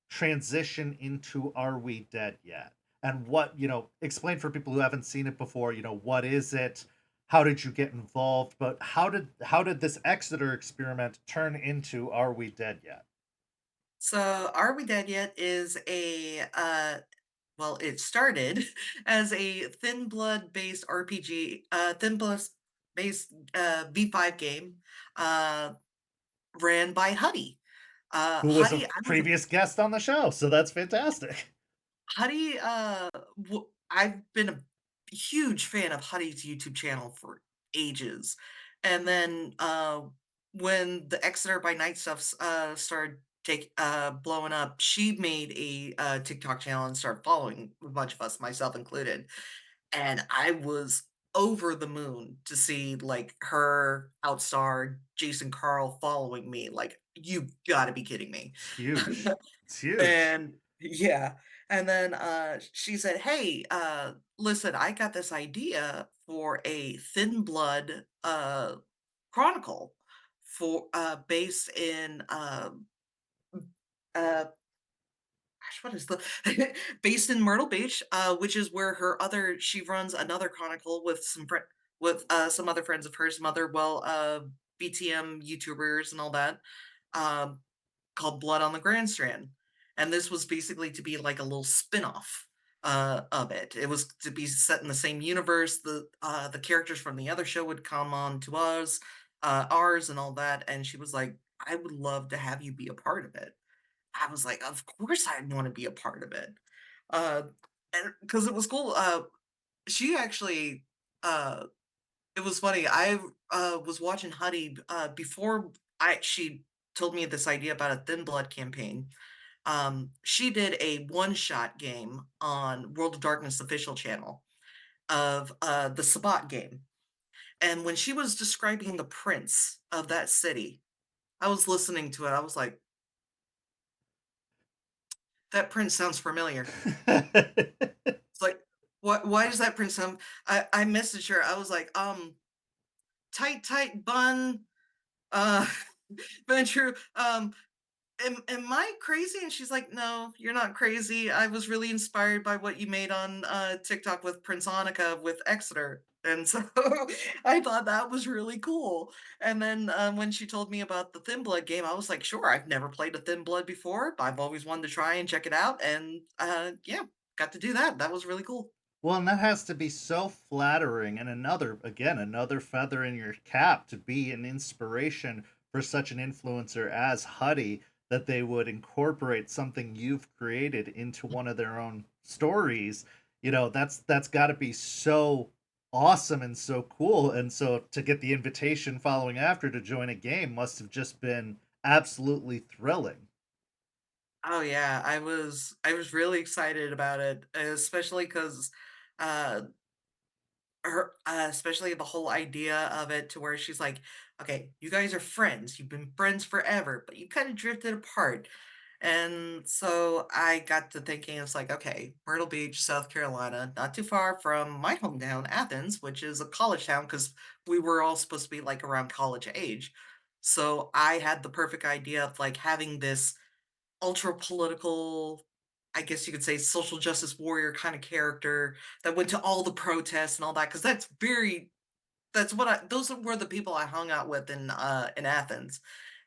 transition into Are We Dead Yet? And what, explain for people who haven't seen it before, what is it? How did you get involved? But how did this Exeter experiment turn into Are We Dead Yet? So, Are We Dead Yet is well, it started as a Thin Blood based RPG, Thin Blood based V5 game, uh, ran by Huddy. Who was a Huddy, I was a previous guest on the show, so that's fantastic. Huddy. I've been a huge fan of Huddy's YouTube channel for ages, and then when the Exeter by Night stuff started blowing up, she made a TikTok channel and started following a bunch of us, myself included. And I was over the moon to see like her outstar Jason Carl following me. Like, you gotta be kidding me. It's huge. It's huge. And yeah. And then she said, "Hey, listen, I got this idea for a Thin Blood chronicle for based in uh gosh, what is the based in Myrtle Beach, which is where her other she runs another chronicle with some other friends of hers, some other BTM YouTubers and all that, um, called Blood on the Grand Strand. And this was basically to be like a little spin-off of it. It was to be set in the same universe. The characters from the other show would come on to ours and all that. And she was like, I would love to have you be a part of it. I was like, "Of course I'd wanna be a part of it." Uh, and because it was cool, she actually, uh it was funny, I, was watching Huddy, before she told me this idea about a Thin Blood campaign. She did a one-shot game on World of Darkness official channel of, the Sabbat game, and when she was describing the prince of that city, I was listening to it, I was like, "That prince sounds familiar." It's like, why does that print some I messaged her, I was like, tight, tight bun, uh, venture, am I crazy?" And she's like, "No, you're not crazy. I was really inspired by what you made on, TikTok with Prince Annika with Exeter." And so I thought that was really cool. And then, when she told me about the Thin Blood game, I was like, "Sure, I've never played a Thin Blood before. I've always wanted to try and check it out." And, yeah, got to do that. That was really cool. Well, and that has to be so flattering, and another feather in your cap to be an inspiration for such an influencer as Huddy, that they would incorporate something you've created into one of their own stories. That's got to be so awesome and so cool. And so to get the invitation following after to join a game must have just been absolutely thrilling. Oh yeah, I was really excited about it, especially because especially the whole idea of it to where she's like, "Okay, you guys are friends. You've been friends forever, but you kind of drifted apart." And so I got to thinking, it's like, okay, Myrtle Beach, South Carolina, not too far from my hometown, Athens, which is a college town because we were all supposed to be like around college age. So I had the perfect idea of like having this ultra political, I guess you could say social justice warrior kind of character that went to all the protests and all that, because that's what I those were the people I hung out with in Athens,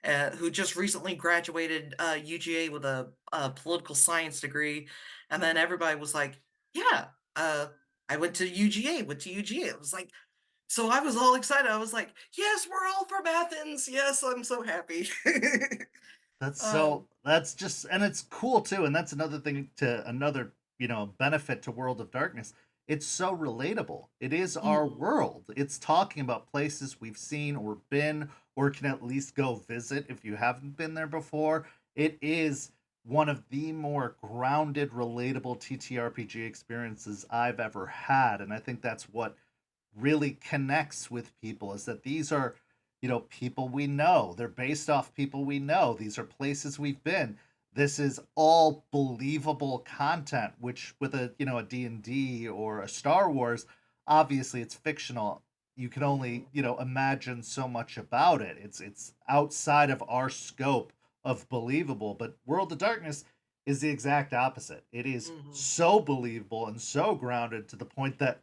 who just recently graduated UGA with a political science degree, and then everybody was like, "Yeah, I went to UGA, went to UGA." It was like, so I was all excited. I was like, "Yes, we're all from Athens. Yes, I'm so happy." um, That's just, and it's cool too, and that's another thing to another, benefit to World of Darkness. It's so relatable. It is our mhm, world. It's talking about places we've seen or been or can at least go visit if you haven't been there before. It is one of the more grounded, relatable TTRPG experiences I've ever had, and I think that's what really connects with people, is that these are, people we know. They're based off people we know. These are places we've been. This is all believable content, which with a D&D or a Star Wars, obviously it's fictional. You can only, mhm, imagine so much about it. It's outside of our scope of believable, but World of Darkness is the exact opposite. It is mhm, so believable and so grounded to the point that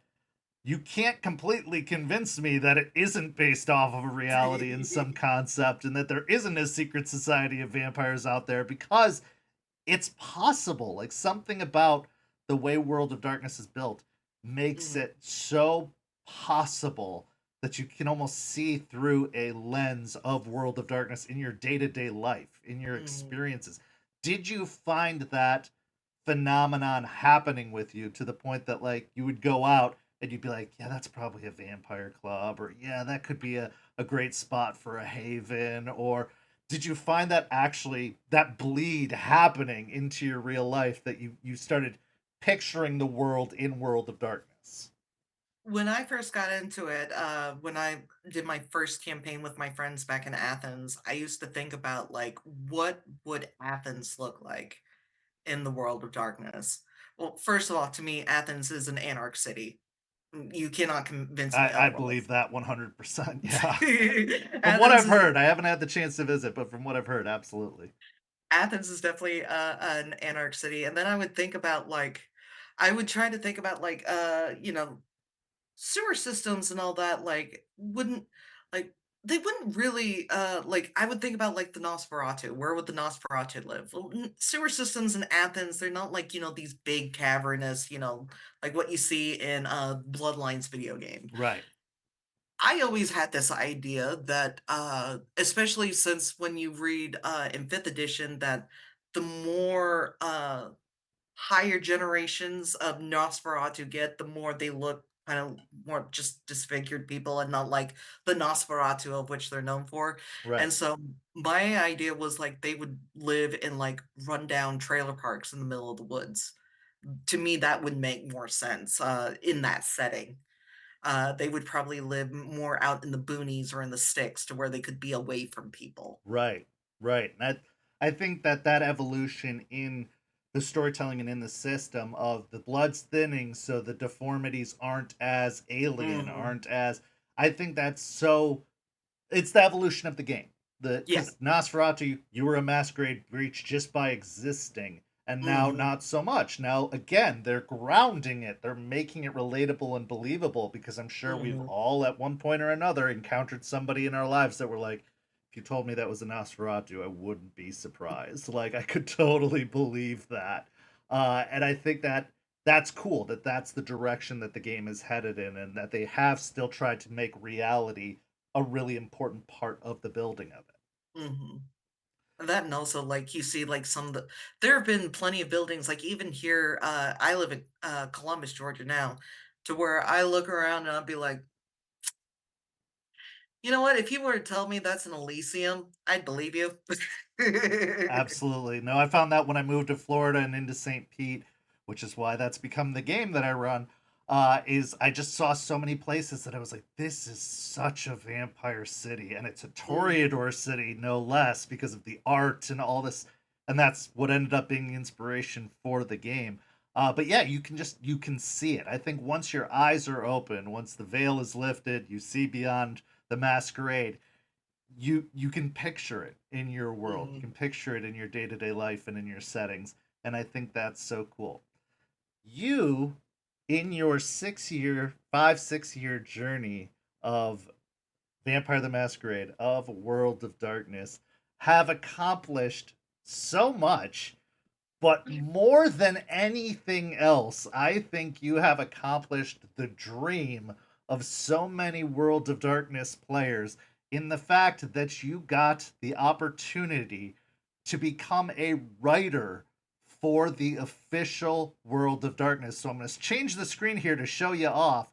you can't completely convince me that it isn't based off of a reality in some concept and that there isn't a secret society of vampires out there, because it's possible. Like, something about the way World of Darkness is built makes mhm, it so possible that you can almost see through a lens of World of Darkness in your day-to-day life, in your mhm. experiences. Did you find that phenomenon happening with you to the point that, like, you would go out and you'd be like, yeah, that's probably a vampire club, or yeah, that could be a great spot for a haven, or did you find that actually that bleed happening into your real life, that you started picturing the world in World of Darkness? When I first got into it, when I did my first campaign with my friends back in Athens, I used to think about like what would Athens look like in the world of darkness. Well, first of all, to me, Athens is an anarch city. You cannot convince me I otherwise. believe that 100%. Yeah. From what Athens I've is heard, I haven't had the chance to visit, but from what I've heard, absolutely. Athens is definitely an anarch city. And then I would think about like I would try to think about like sewer systems and all that, like, wouldn't like, they wouldn't really, like, I would think about, like, the Nosferatu. Where would the Nosferatu live? Well, sewer systems in Athens, they're not like, these big cavernous, like what you see in Bloodlines video game. Right. I always had this idea that, especially since when you read in fifth edition, that the more higher generations of Nosferatu get, the more they look kind of more just disfigured people and not like the Nosferatu of which they're known for. And Right. so my idea was like they would live in like rundown trailer parks in the middle of the woods. To me, that would make more sense in that setting. They would probably live more out in the boonies or in the sticks to where they could be away from people. Right, right. I think that that evolution in the storytelling and in the system of the blood's thinning, so the deformities aren't as alien, Mhm. aren't as. I think that's so. It's the evolution of the game. The Yeah. because Nosferatu, you were a masquerade breach just by existing, and now Hmm. not so much. Now again, they're grounding it. They're making it relatable and believable, because I'm sure we've Hmm. all at one point or another encountered somebody in our lives that were like, if you told me that was a Nosferatu, I wouldn't be surprised. Like, I could totally believe that. And I think that that's cool, that that's the direction that the game is headed in, and that they have still tried to make reality a really important part of the building of it. Hmm. That and also, like, you see, like, some of the there have been plenty of buildings, like, even here, I live in, Columbus, Georgia now, to where I look around and I'll be like, "You know what? If you were to tell me that's an Elysium, I'd believe you." Absolutely. No, I found that when I moved to Florida and into St. Pete, which is why that's become the game that I run. Is I just saw so many places that I was like, this is such a vampire city, and it's a Mhm, Toreador city, no less, because of the art and all this, and that's what ended up being the inspiration for the game. But yeah, you can see it. I think once your eyes are open, once the veil is lifted, you see beyond the masquerade, you can picture it in your world. You mhm. can picture it in your day-to-day life and in your settings, and I think that's so cool. You, in your 6 year 5 6 year journey of Vampire the Masquerade, of World of Darkness, have accomplished so much. But more than anything else, I think you have accomplished the dream of so many World of Darkness players, in the fact that you got the opportunity to become a writer for the official World of Darkness. So I'm going to change the screen here to show you off.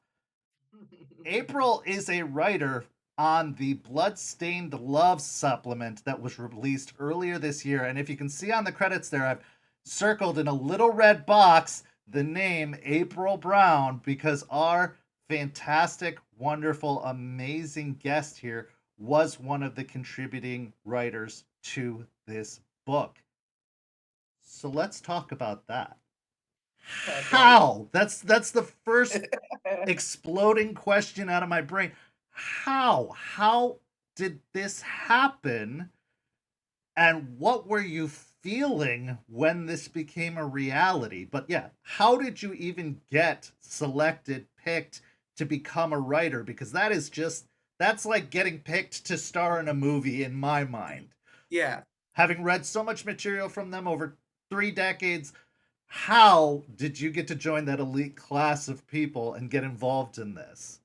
April is a writer on the Bloodstained Love supplement that was released earlier this year. And if you can see on the credits there, I've circled in a little red box the name April Brown, because our fantastic, wonderful, amazing guest here was one of the contributing writers to this book. So let's talk about that. Okay. How? That's the first exploding question out of my brain. How did this happen, and what were you feeling when this became a reality? But yeah, how did you even get selected, picked to become a writer? Because that is just, that's like getting picked to star in a movie in my mind. Yeah. Having read so much material from them over 3 decades, how did you get to join that elite class of people and get involved in this?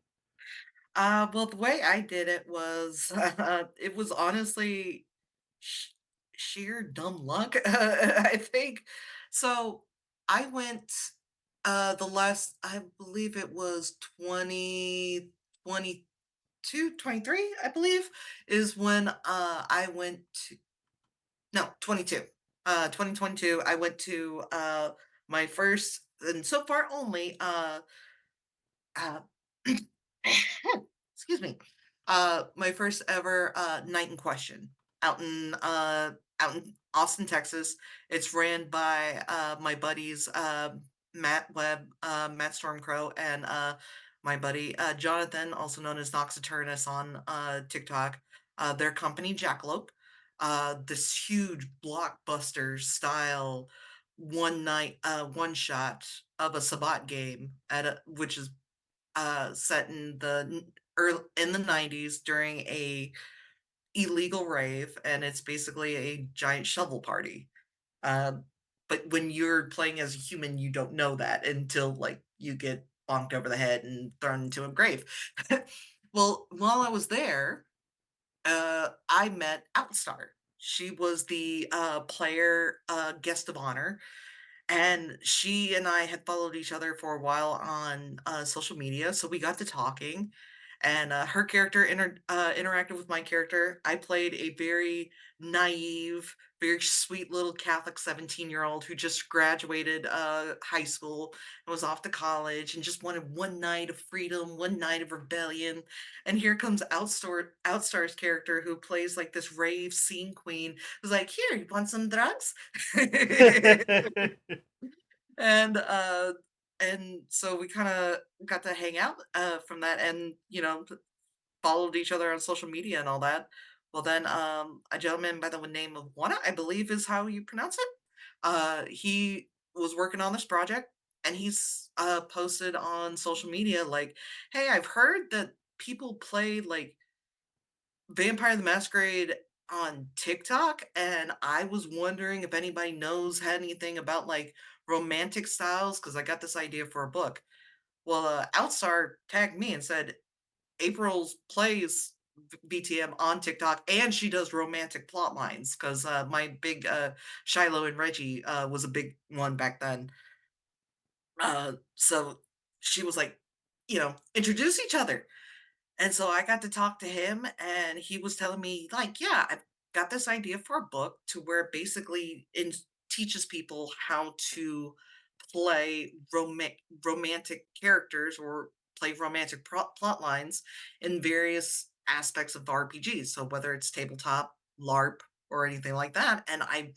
Well, the way I did it was, it was honestly sh sheer dumb luck, I think. So, I went, the last I believe it was 2023. 22, 23, I believe, is when I went to, no, 22. 2022, I went to my first and so far only uh excuse me, my first ever night in question out in Austin, Texas. It's ran by my buddies Matt Webb, Matt Stormcrow, and my buddy Jonathan, also known as Noxaturnus on TikTok. Their company Jackalope. This huge blockbuster style one night one shot of a Sabat game at a, which is set in in the 90s during a illegal rave, and it's basically a giant shovel party. Um, but when you're playing as a human, you don't know that until like you get bonked over the head and thrown into a grave. Well, while I was there, I met Outstar. She was the player guest of honor, and she and I had followed each other for a while on social media, so we got to talking. And her character interacted with my character. I played a very naive, very sweet little Catholic 17-year-old who just graduated high school and was off to college and just wanted one night of freedom, one night of rebellion. And here comes Outstar's character who plays like this rave scene queen who's like, "Here, you want some drugs?" And so we kind of got to hang out from that, and followed each other on social media and all that. Well, then a gentleman by the name of Juana, I believe is how you pronounce it, he was working on this project, and he's posted on social media like, "Hey, I've heard that people play like Vampire the Masquerade on TikTok, and I was wondering if anybody knows anything about like romantic styles because I got this idea for a book." Well, Outstar tagged me and said April's plays BTM on TikTok, and she does romantic plot lines because my big Shiloh and Reggie was a big one back then. So she was like, introduce each other. And so I got to talk to him, and he was telling me, like, yeah, I've got this idea for a book to where basically teaches people how to play romantic characters or play romantic plot lines in various aspects of RPGs. So whether it's tabletop, LARP, or anything like that. And I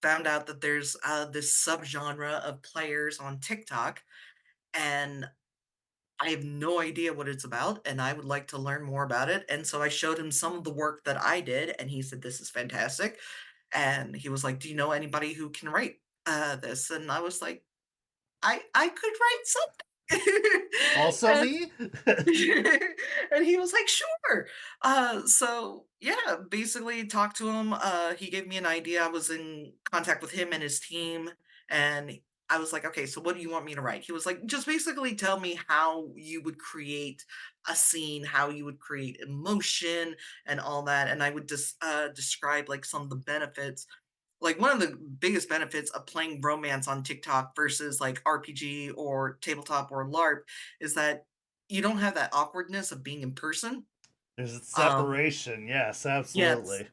found out that there's this subgenre of players on TikTok, and I have no idea what it's about, and I would like to learn more about it. And so I showed him some of the work that I did, and he said, "This is fantastic." And he was like, "Do you know anybody who can write this?" And I was like, I could write something." Also and me? and he was like, "Sure." So yeah, basically talked to him. He gave me an idea. I was in contact with him and his team, and I was like, "Okay, so what do you want me to write?" He was like, "Just basically tell me how you would create a scene, how you would create emotion, and all that." And I would just describe like some of the benefits, like one of the biggest benefits of playing romance on TikTok versus like RPG or tabletop or LARP is that you don't have that awkwardness of being in person. There's a Um, separation. Yes, yes. absolutely.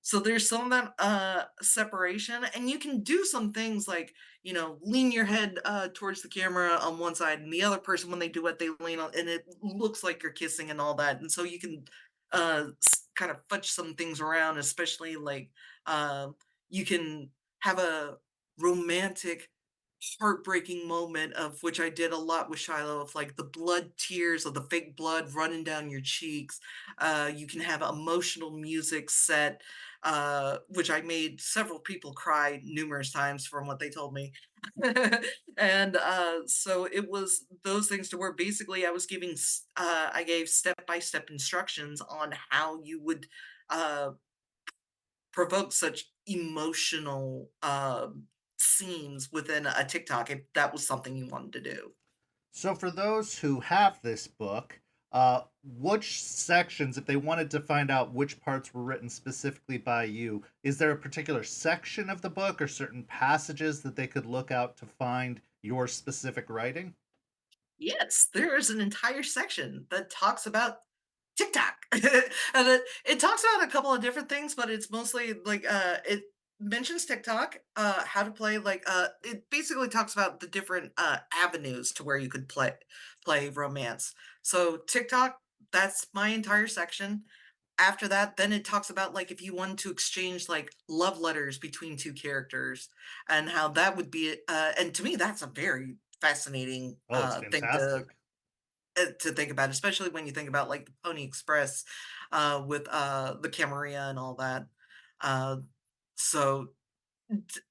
So there's some of that separation, and you can do some things like, lean your head towards the camera on one side, and the other person, when they do it, they lean on, and it looks like you're kissing and all that. And so you can kind of fudge some things around, especially like uh, you can have a romantic heartbreaking moment, of which I did a lot with Shiloh, of like the blood tears of the fake blood running down your cheeks. You can have emotional music set, which I made several people cry numerous times from what they told me. And so it was those things to where basically I was I gave step by step instructions on how you would uh, provoke such emotional scenes within a TikTok if that was something you wanted to do. So, for those who have this book, which sections, if they wanted to find out which parts were written specifically by you, is there a particular section of the book or certain passages that they could look out to find your specific writing? Yes, there is an entire section that talks about TikTok. And it talks about a couple of different things, but it's mostly like it mentions TikTok, how to play like it basically talks about the different avenues to where you could play romance. So TikTok, that's my entire section. After that, then it talks about like if you wanted to exchange like love letters between two characters and how that would be and to me that's a very fascinating Oh, it's thing fantastic. to think about, especially when you think about like the Pony Express with the Camarilla and all that. Uh, so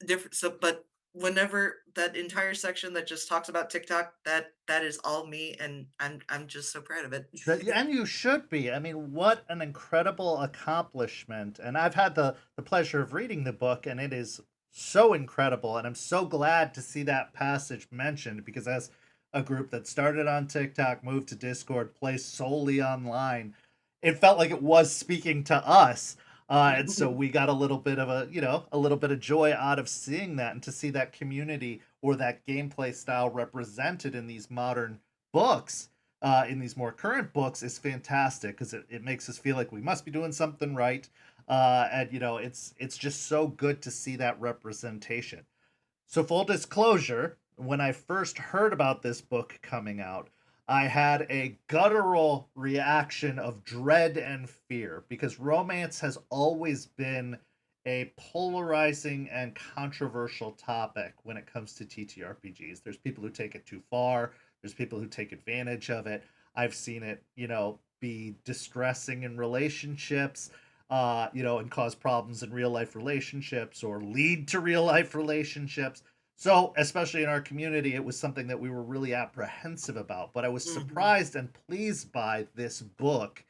different. So, but whenever that entire section that just talks about TikTok, that is all me, and I'm just so proud of it. That, yeah, and you should be. I mean, what an incredible accomplishment. And I've had the pleasure of reading the book, and it is so incredible. And I'm so glad to see that passage mentioned because as a group that started on TikTok, moved to Discord, plays solely online, it felt like it was speaking to us. And so we got a little bit of a little bit of joy out of seeing that and to see that community or that gameplay style represented in these modern books, in these more current books, is fantastic because it makes us feel like we must be doing something right. And it's just so good to see that representation. So full disclosure, when I first heard about this book coming out, I had a guttural reaction of dread and fear because romance has always been a polarizing and controversial topic when it comes to TTRPGs. There's people who take it too far, there's people who take advantage of it. I've seen it, be distressing in relationships, and cause problems in real life relationships or lead to real life relationships. So, especially in our community, it was something that we were really apprehensive about. But I was Mhm. surprised and pleased by this book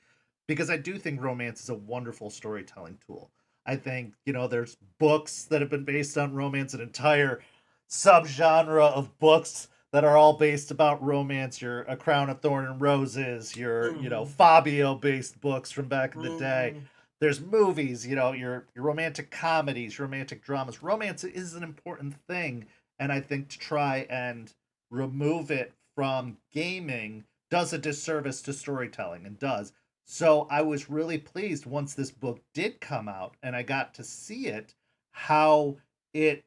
because I do think romance is a wonderful storytelling tool. I think, there's books that have been based on romance, an entire subgenre of books that are all based about romance. Your A Crown of Thorn and Roses, your, Mhm. Fabio based books from back in the day. Mhm. There's movies, your romantic comedies, romantic dramas. Romance is an important thing, and I think to try and remove it from gaming does a disservice to storytelling and does. So I was really pleased once this book did come out and I got to see it, how it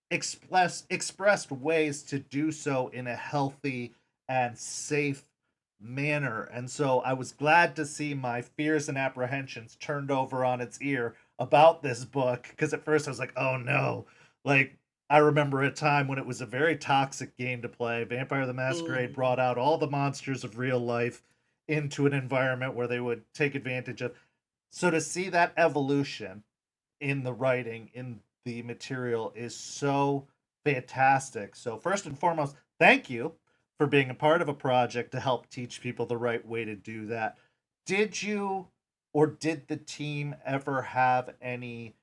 expressed ways to do so in a healthy and safe manner. And so I was glad to see my fears and apprehensions turned over on its ear about this book because at first I was like, "Oh no." Like, I remember a time when it was a very toxic game to play. Vampire the Masquerade Mhm. brought out all the monsters of real life into an environment where they would take advantage of. So to see that evolution in the writing, in the material, is so fantastic. So, first and foremost, thank you for being a part of a project to help teach people the right way to do that. Did you or did the team ever have any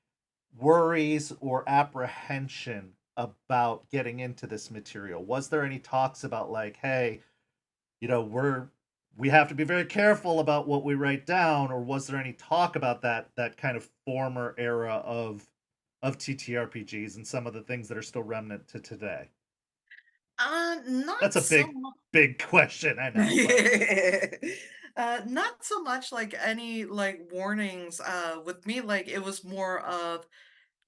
worries or apprehension about getting into this material? Was there any talks about like, hey, we have to be very careful about what we write down, or was there any talk about that kind of former era of TTRPGs and some of the things that are still remnant to today? Not That's a so big question, I know, but not so much like any like warnings. With me, like it was more of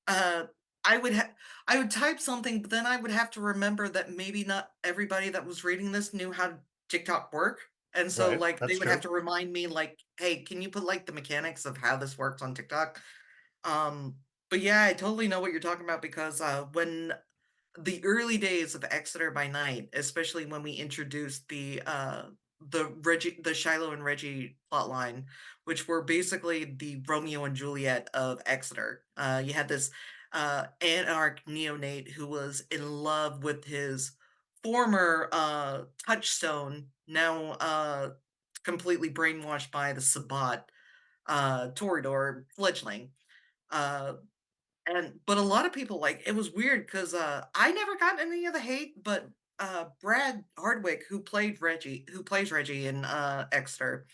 uh, I would I would type something, but then I would have to remember that maybe not everybody that was reading this knew how TikTok work, and so right, like they that's would have true. to remind me, like, "Hey, can you put like the mechanics of how this works on TikTok?" Um, but yeah, I totally know what you're talking about because when the early days of Exeter by Night, especially when we introduced the Shiloh and Reggie plotline, which were basically the Romeo and Juliet of Exeter. You had this anarch neonate who was in love with his former touchstone, now completely brainwashed by the Sabbat Toreador fledgling. Uh, but a lot of people, like it was weird because I never got any of the hate, but Brad Hardwick, who plays Reggie in Exeter,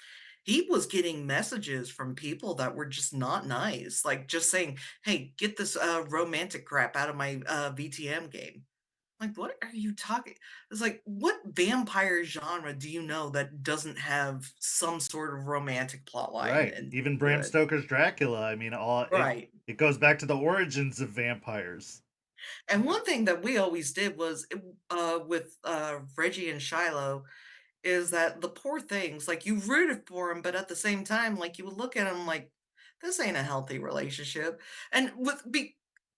he was getting messages from people that were just not nice, like just saying, "Hey, get this romantic crap out of my VTM game." Like, what are you talking? It's like, what vampire genre do you know that doesn't have some sort of romantic plot line Right. and Even to Bram it? Stoker's Dracula. I mean, all Right. it goes back to the origins of vampires. And one thing that we always did was with Reggie and Shiloh is that the poor things, like you rooted for him, but at the same time, like you would look at him like this ain't a healthy relationship, and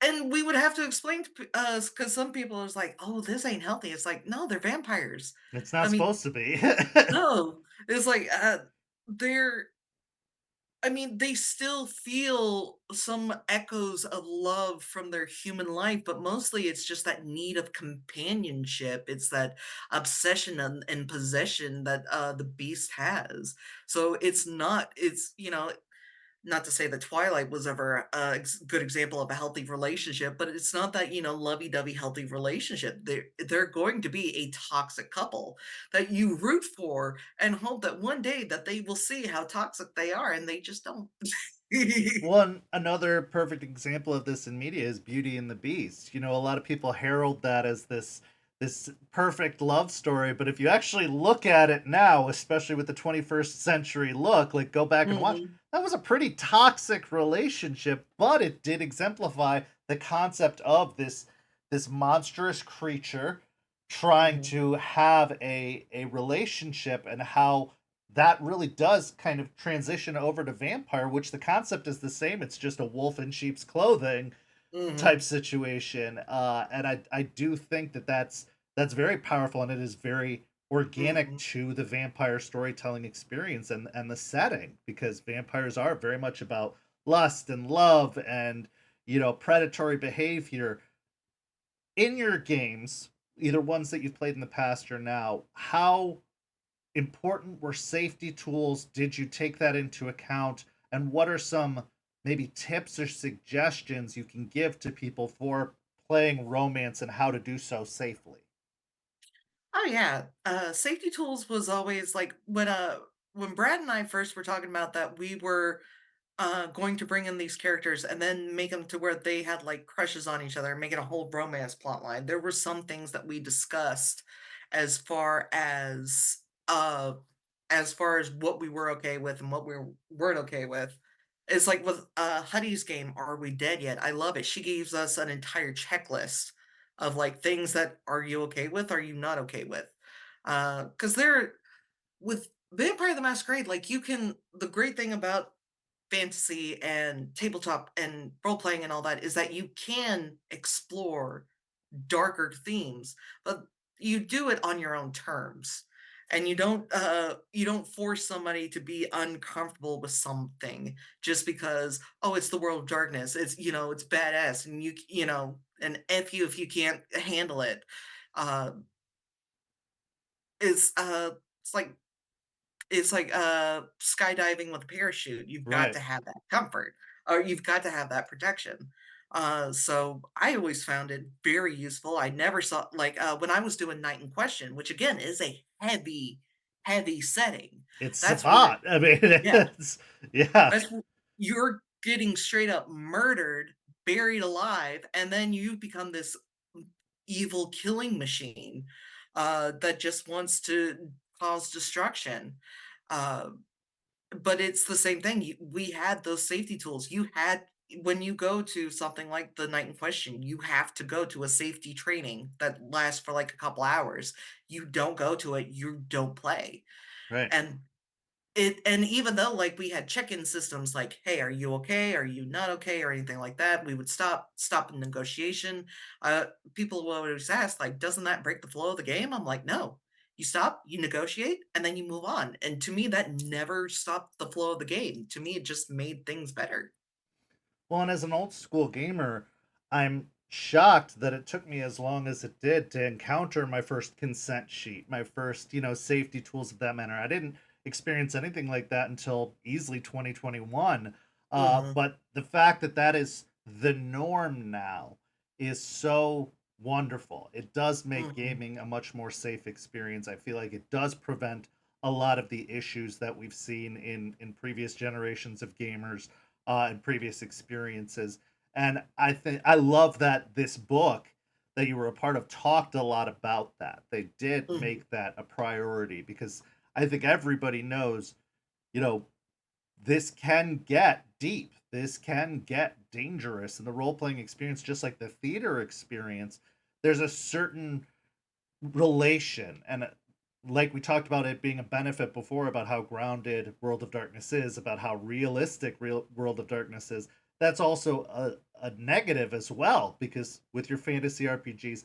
and we would have to explain to us because some people is like, oh, this ain't healthy. It's like, no, they're vampires. It's not I mean, supposed to be. no, it's like they're I mean, they still feel some echoes of love from their human life, but mostly it's just that need of companionship. It's that obsession and possession that the beast has. So not to say that Twilight was ever a good example of a healthy relationship, but it's not that, lovey-dovey healthy relationship. They're going to be a toxic couple that you root for and hope that one day that they will see how toxic they are, and they just don't. One another perfect example of this in media is Beauty and the Beast. You know, a lot of people herald that as this perfect love story, but if you actually look at it now, especially with the 21st century look, like go back and watch, Mhm, that was a pretty toxic relationship, but it did exemplify the concept of this monstrous creature trying mhm, to have a relationship, and how that really does kind of transition over to vampire, which the concept is the same. It's just a wolf in sheep's clothing mhm, type situation. And I do think that that's very powerful, and it is very organic mhm, to the vampire storytelling experience and the setting, because vampires are very much about lust and love and, you know, predatory behavior. In your games, either ones that you've played in the past or now, how important were safety tools? Did you take that into account? And what are some maybe tips or suggestions you can give to people for playing romance and how to do so safely? oh, yeah, safety tools was always like when Brad and I first were talking about that, we were going to bring in these characters and then make them to where they had like crushes on each other, make it a whole romance plot line. There were some things that we discussed as far as what we were okay with and what we weren't okay with. It's like with Huddy's game, Are We Dead Yet? I love it. She gives us an entire checklist of like things that are you okay with, are you not okay with? Because they're with Vampire the Masquerade, like you can the great thing about fantasy and tabletop and role playing and all that is that you can explore darker themes, but you do it on your own terms. And you don't force somebody to be uncomfortable with something just because, oh, it's the world of darkness. It's badass and and F you if you can't handle it. Uh it's it's like skydiving with a parachute. You've got Right. to have that comfort, or you've got to have that protection. So I always found it very useful. I never saw when I was doing Night in Question, which again is a heavy, heavy setting. It's That's where Sabat. I mean, yeah, it's yeah. that's you're getting straight up murdered, buried alive, and then you become this evil killing machine that just wants to cause destruction. Uh, but it's the same thing. We had those safety tools. You had when you go to something like the Night in Question, you have to go to a safety training that lasts for like a couple hours. You don't go to it, you don't play. Right. And even though, like, we had check-in systems like, "Hey, are you okay? Are you not okay?" or anything like that, we would stop the negotiation. People will always ask, like, "Doesn't that break the flow of the game?" I'm like, "No. You stop, you negotiate, and then you move on." And to me, that never stopped the flow of the game. To me, it just made things better. Well, and as an old school gamer, I'm shocked that it took me as long as it did to encounter my first consent sheet, my first, you know, safety tools of that manner. I didn't experience anything like that until easily 2021. Mhm, But the fact that that is the norm now is so wonderful. It does make mhm, gaming a much more safe experience. I feel like it does prevent a lot of the issues that we've seen in previous generations of gamers and previous experiences. And I think I love that this book that you were a part of talked a lot about that. They did Mhm. make that a priority because I think everybody knows, you know, this can get deep. This can get dangerous. And the role playing experience, just like the theater experience, there's a certain relation. And like we talked about it being a benefit before about how grounded World of Darkness is, about how realistic real World of Darkness is, that's also a negative as well because with your fantasy RPGs,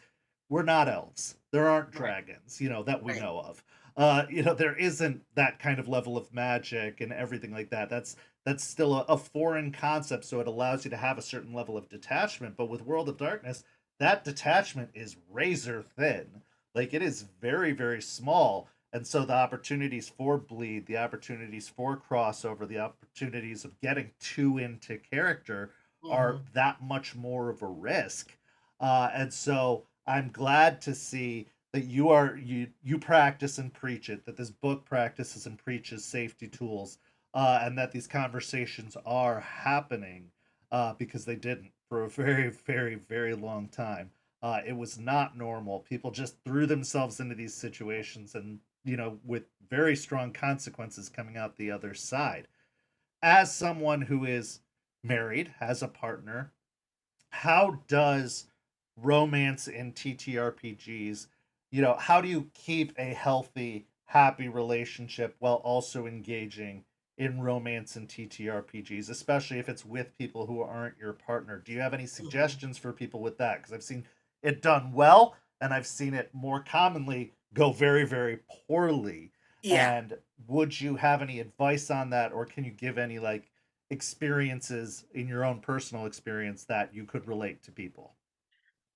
we're not elves. There aren't Right, dragons, that we right. know of. There isn't that kind of level of magic and everything like that. That's still a foreign concept, so it allows you to have a certain level of detachment. But with World of Darkness, that detachment is razor thin. Like it is very, very small. And so the opportunities for bleed, the opportunities for crossover, the opportunities of getting too into character are Mhm. that much more of a risk. And so I'm glad to see that you practice and preach it, that this book practices and preaches safety tools, and that these conversations are happening because they didn't for a very, very, very long time. It was not normal. People just threw themselves into these situations and, with very strong consequences coming out the other side. As someone who is married, has a partner, how does romance in TTRPGs, how do you keep a healthy, happy relationship while also engaging in romance and TTRPGs, especially if it's with people who aren't your partner? Do you have any Mhm. suggestions for people with that? Because I've seen it done well, and I've seen it more commonly go very, very poorly. Yeah. And would you have any advice on that, or can you give any like experiences in your own personal experience that you could relate to people?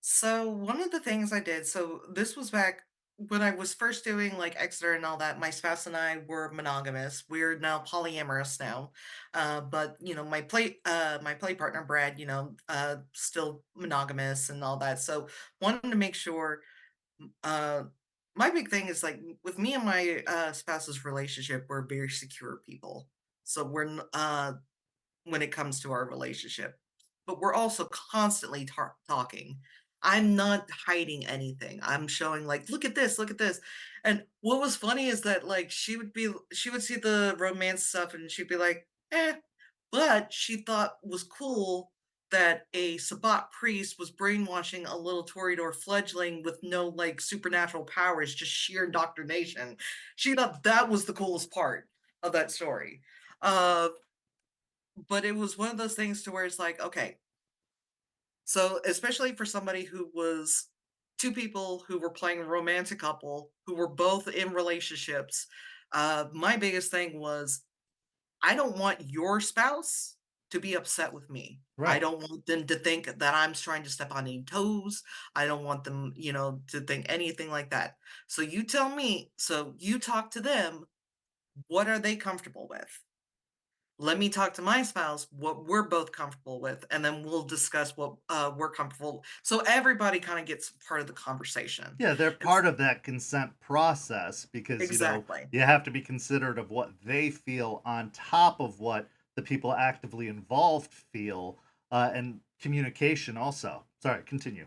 So one of the things I did, so this was back when I was first doing like Exeter and all that. My spouse and I were monogamous. We're now polyamorous now, but my play partner Brad, still monogamous and all that. So wanted to make sure. Uh, my big thing is like with me and my spouse's relationship, we're very secure people. So when it comes to our relationship. But we're also constantly talking. I'm not hiding anything. I'm showing like, look at this. And what was funny is that like she would see the romance stuff and she'd be like, eh. But she thought was cool that a Sabbat priest was brainwashing a little Toreador fledgling with no like supernatural powers, just sheer indoctrination. She thought that was the coolest part of that story. Uh, but it was one of those things to where it's like, okay, so especially for somebody who was two people who were playing a romantic couple who were both in relationships, my biggest thing was I don't want your spouse to be upset with me. I Right. don't want them to think that I'm trying to step on any toes. I don't want them, to think anything like that. So you tell me, so you talk to them, what are they comfortable with? Let me talk to my spouse what we're both comfortable with, and then we'll discuss what we're comfortable, so everybody kind of gets part of the conversation. Yeah, they're It's part of that consent process because, exactly. you have to be considerate of what they feel on top of what the people actively involved feel, and communication also. Sorry, continue.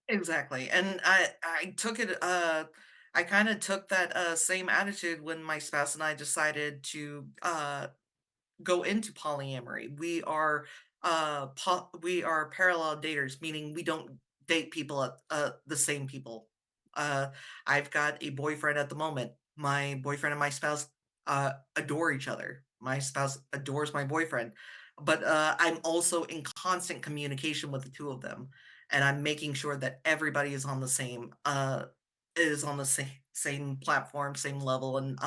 Exactly. And I took it I kind of took that same attitude when my spouse and I decided to go into polyamory. We are parallel daters, meaning we don't date people at the same people. Uh, I've got a boyfriend at the moment. My boyfriend and my spouse adore each other. My spouse adores my boyfriend, but I'm also in constant communication with the two of them, and I'm making sure that everybody is on the same platform, same level, and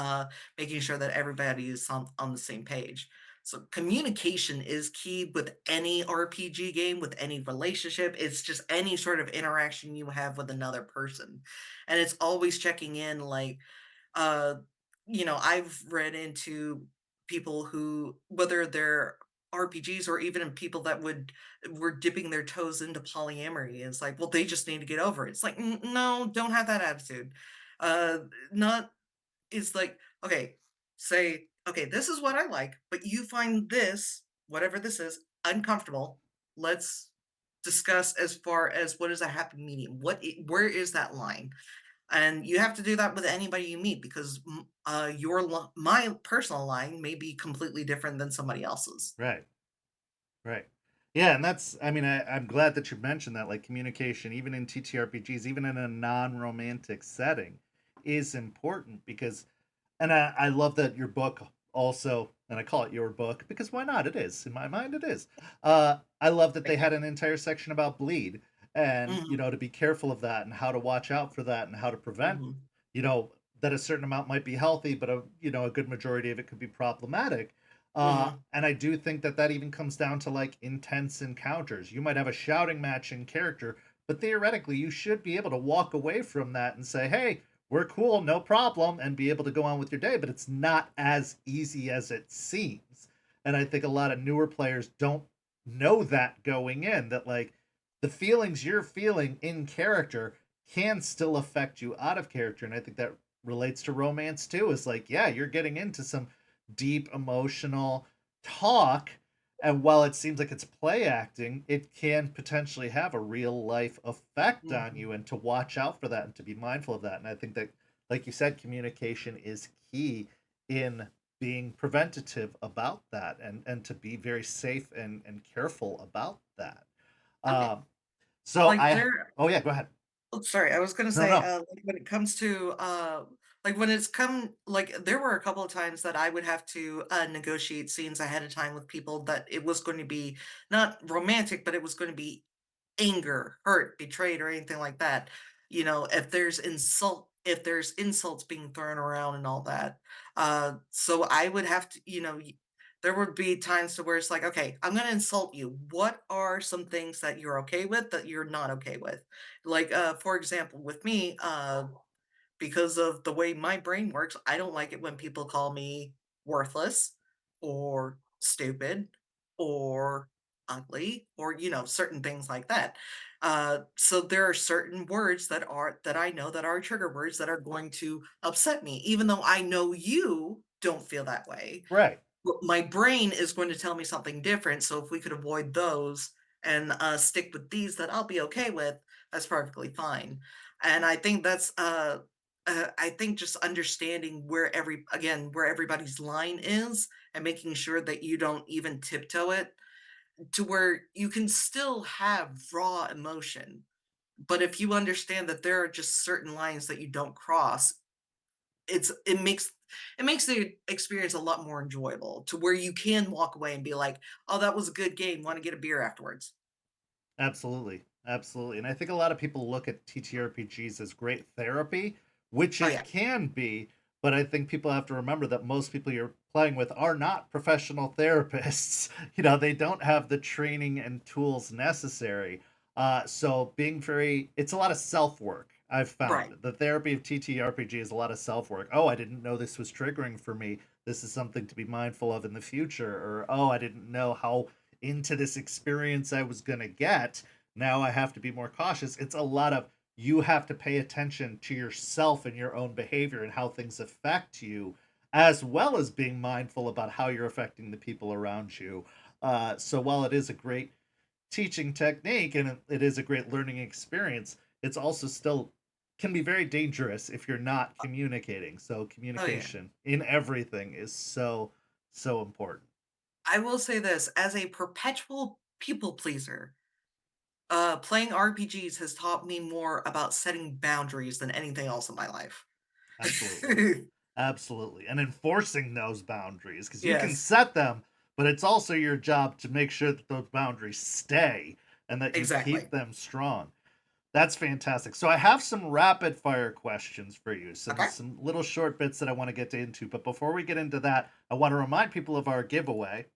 making sure that everybody is on the same page. So communication is key with any RPG game, with any relationship. It's just any sort of interaction you have with another person. And it's always checking in like uh I've read into people who whether they're RPGs or even people that were dipping their toes into polyamory. It's like, well, they just need to get over it. It's like, no, don't have that attitude. Uh not It's like, okay, say, okay, this is what I like, but you find this, whatever this is, uncomfortable. Let's discuss as far as what is a happy medium? Where is that line? And you have to do that with anybody you meet because my personal line may be completely different than somebody else's. Right. Right. Yeah, and that's, I mean, I'm glad that you mentioned that, like, communication, even in TTRPGs, even in a non-romantic setting, is important because, and I love that your book also, and I call it your book because why not? It is. In my mind, it is. I love that they Thank you. had an entire section about bleed and, Hmm. to be careful of that and how to watch out for that and how to prevent, Hmm. you know, that a certain amount might be healthy, but a good majority of it could be problematic. Hmm. And I do think that that even comes down to like intense encounters. You might have a shouting match in character, but theoretically, you should be able to walk away from that and say, hey, we're cool, no problem, and be able to go on with your day. But it's not as easy as it seems. And I think a lot of newer players don't know that going in, that like the feelings you're feeling in character can still affect you out of character. And I think that relates to romance too. Is like, yeah, you're getting into some deep emotional talk, and while it seems like it's play acting, it can potentially have a real life effect on Hmm. you, and to watch out for that and to be mindful of that. And I think that, like you said, communication is key in being preventative about that, and to be very safe and careful about that. Oh yeah, um so like I there. oh yeah, go ahead. Oh, sorry, I was gonna No, say, no. like, when it comes to, like, when it's come like, there were a couple of times that I would have to, negotiate scenes ahead of time with people that it was going to be not romantic, but it was gonna be anger, hurt, betrayed, or anything like that. If there's insults being thrown around and all that. So I would have to, there would be times to where it's like, okay, I'm gonna insult you. What are some things that you're okay with that you're not okay with? Like, for example, with me, because of the way my brain works, I don't like it when people call me worthless or stupid or ugly or certain things like that. So there are certain words that I know that are trigger words that are going to upset me, even though I know you don't feel that way. Right. But my brain is going to tell me something different. So if we could avoid those and stick with these that I'll be okay with, that's perfectly fine. And I think I think just understanding where everybody's line is and making sure that you don't even tiptoe it to where you can still have raw emotion. But if you understand that there are just certain lines that you don't cross, it makes the experience a lot more enjoyable to where you can walk away and be like, "Oh, that was a good game. Want to get a beer afterwards?" Absolutely. Absolutely. And I think a lot of people look at TTRPGs as great therapy, which Oh it yeah, can be, but I think people have to remember that most people you're playing with are not professional therapists. They don't have the training and tools necessary. So being very, it's a lot of self work. I've found right. the therapy of TTRPG is a lot of self work. Oh, I didn't know this was triggering for me. This is something to be mindful of in the future. Or, oh, I didn't know how into this experience I was going to get. Now I have to be more cautious. It's a lot of, you have to pay attention to yourself and your own behavior and how things affect you, as well as being mindful about how you're affecting the people around you. So while it is a great teaching technique and it is a great learning experience, it's also still can be very dangerous if you're not communicating. So Oh yeah. communication in everything is so, so important. I will say this, as a perpetual people pleaser, playing RPGs has taught me more about setting boundaries than anything else in my life. Absolutely. Absolutely. And enforcing those boundaries, because you can Yes, set them, but it's also your job to make sure that those boundaries stay and that you keep exactly. them strong. That's fantastic. So I have some rapid fire questions for you, Okay. some little short bits that I want to get into. But before we get into that, I want to remind people of our giveaway.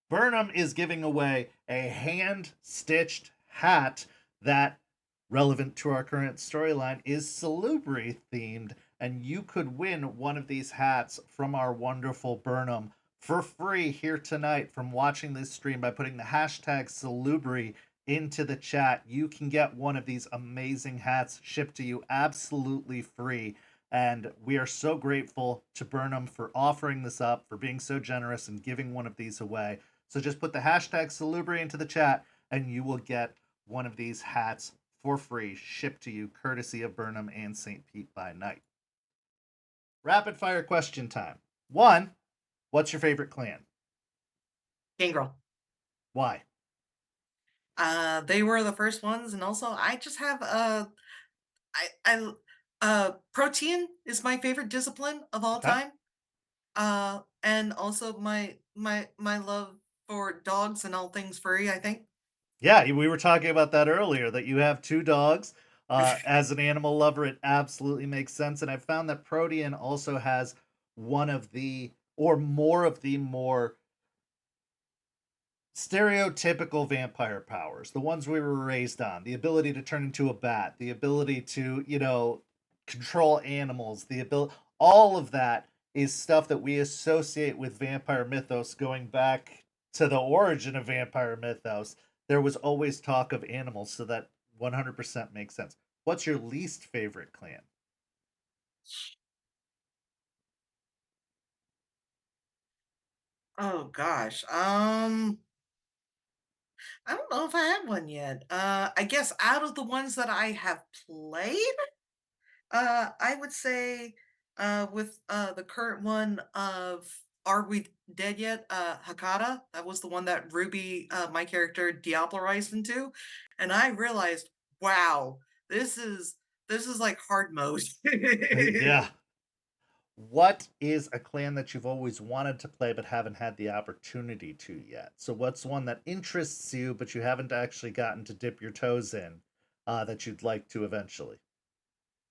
Burnham is giving away a hand stitched hat that, relevant to our current storyline, is Salubri themed. And you could win one of these hats from our wonderful Burnham for free here tonight from watching this stream by putting the hashtag Salubri into the chat. You can get one of these amazing hats shipped to you absolutely free. And we are so grateful to Burnham for offering this up, for being so generous and giving one of these away. So just put the hashtag Salubri into the chat, and you will get one of these hats for free shipped to you courtesy of Burnham and St. Pete by Night. Rapid fire question time. One, what's your favorite clan? Gangrel. Why? They were the first ones, and also I just have protein is my favorite discipline of all Okay. time. And also my love for dogs and all things furry, I think. Yeah, we were talking about that earlier, that you have two dogs. As an animal lover, it absolutely makes sense. And I found that Protean also has one of the, or more of the more stereotypical vampire powers, the ones we were raised on, the ability to turn into a bat, the ability to, control animals, the ability, all of that is stuff that we associate with vampire mythos going back to the origin of vampire mythos. There was always talk of animals, so that 100% makes sense. What's your least favorite clan? Oh gosh. I don't know if I have one yet. I guess out of the ones that I have played, I would say with the current one of Are We Dead Yet? Hakata. That was the one that Ruby, my character, Diablerized into. And I realized, wow, this is this is like hard mode. Yeah. What is a clan that you've always wanted to play but haven't had the opportunity to yet? So, what's one that interests you but you haven't actually gotten to dip your toes in, that you'd like to eventually?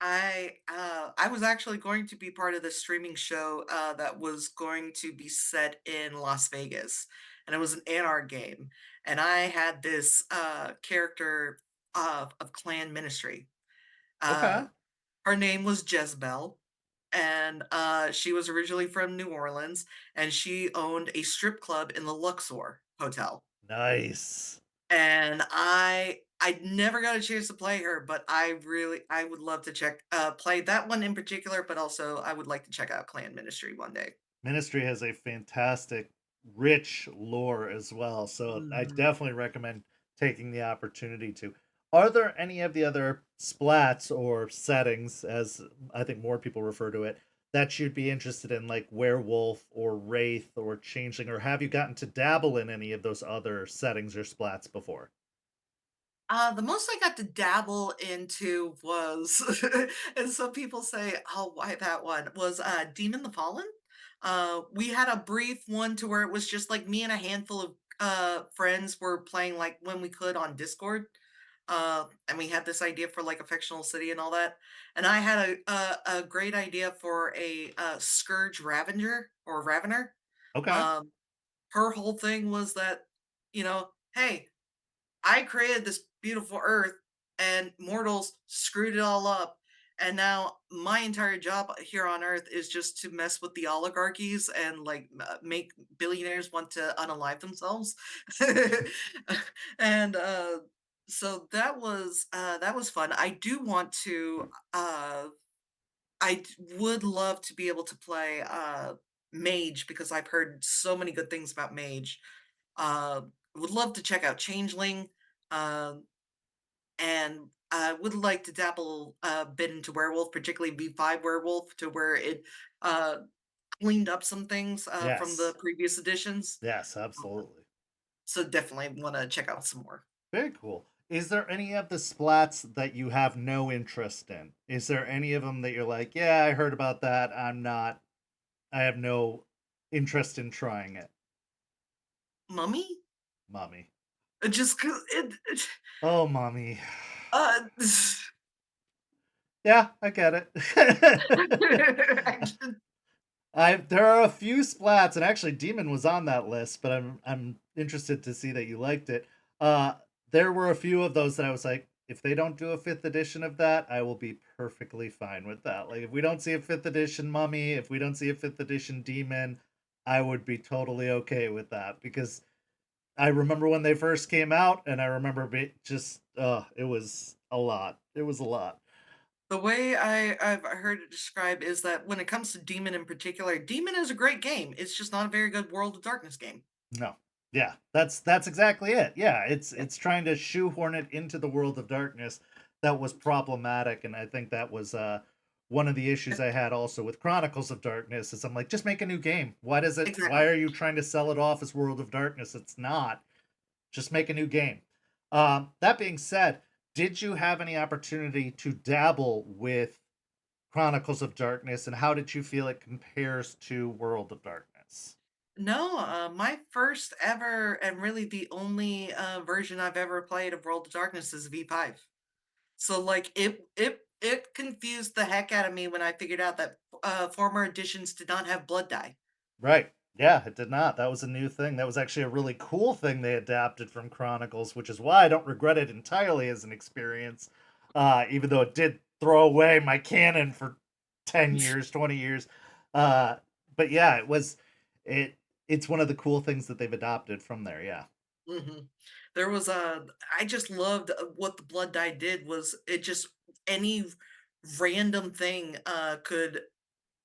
I was actually going to be part of the streaming show that was going to be set in Las Vegas, and it was an AR game, and I had this character of clan ministry. Okay. Uh, Her name was Jezebel, and she was originally from New Orleans, and she owned a strip club in the Luxor Hotel. Nice. And I never got a chance to play her, but I would love to play that one in particular, but also I would like to check out Clan Ministry one day. Ministry has a fantastic, rich lore as well. So, I Mhm. definitely recommend taking the opportunity to. Are there any of the other splats or settings, as I think more people refer to it, that you'd be interested in, like werewolf or wraith or changeling, or have you gotten to dabble in any of those other settings or splats before? The most I got to dabble into was, and some people say, "Oh, why that one?" Was Demon the Fallen. We had a brief one to where it was just like me and a handful of friends were playing like when we could on Discord. And we had this idea for like a fictional city and all that. And I had a great idea for a Scourge Ravenger or Ravener. Okay. Um, Her whole thing was that, hey, I created this beautiful earth and mortals screwed it all up. And now my entire job here on earth is just to mess with the oligarchies and like make billionaires want to unalive themselves. And so that was fun. I do want to would love to be able to play Mage because I've heard so many good things about Mage. Uh, would love to check out Changeling, um, and I would like to dabble a bit into Werewolf, particularly V5 Werewolf, to where it uh, cleaned up some things from the Yes. previous editions. Yes, Uh, absolutely. So definitely want to check out some more. Very cool. Is there any of the splats that you have no interest in? Is there any of them that you're like, yeah, I heard about that. I have no interest in trying it? Mummy? Mommy. Just 'cause Oh, mommy. uh, Yeah, I get it. I just- There are a few splats, and actually Demon was on that list, but I'm interested to see that you liked it. Uh there were a few of those that I was like, if they don't do a fifth edition of that, I will be perfectly fine with that. Like if we don't see a fifth edition Mummy, if we don't see a fifth edition Demon, I would be totally okay with that because I remember when they first came out, and I remember just it was a lot. It was a lot. the way I've heard it described is that when it comes to Demon in particular, Demon is a great game. It's just not a very good World of Darkness game. No. Yeah, that's exactly it. Yeah, it's Yeah, it's trying to shoehorn it into the world of darkness that was problematic, and I think that was one of the issues I had also with Chronicles of Darkness is I'm like, just make a new game. Why exactly. are you trying to sell it off as World of Darkness? It's not. Just make a new game. That being said, did you have any opportunity to dabble with Chronicles of Darkness, and how did you feel it compares to World of Darkness? No, my first ever and really the only version I've ever played of World of Darkness is V5. So like it confused the heck out of me when I figured out that former editions did not have blood dye. Right. Yeah, it did not. That was a new thing. That was actually a really cool thing they adapted from Chronicles, which is why I don't regret it entirely as an experience. Even though it did throw away my canon for 10 years, 20 years. Uh, but yeah, it it's one of the cool things that they've adopted from there, yeah. Mhm. There was a I just loved what the blood dye did was it just any random thing could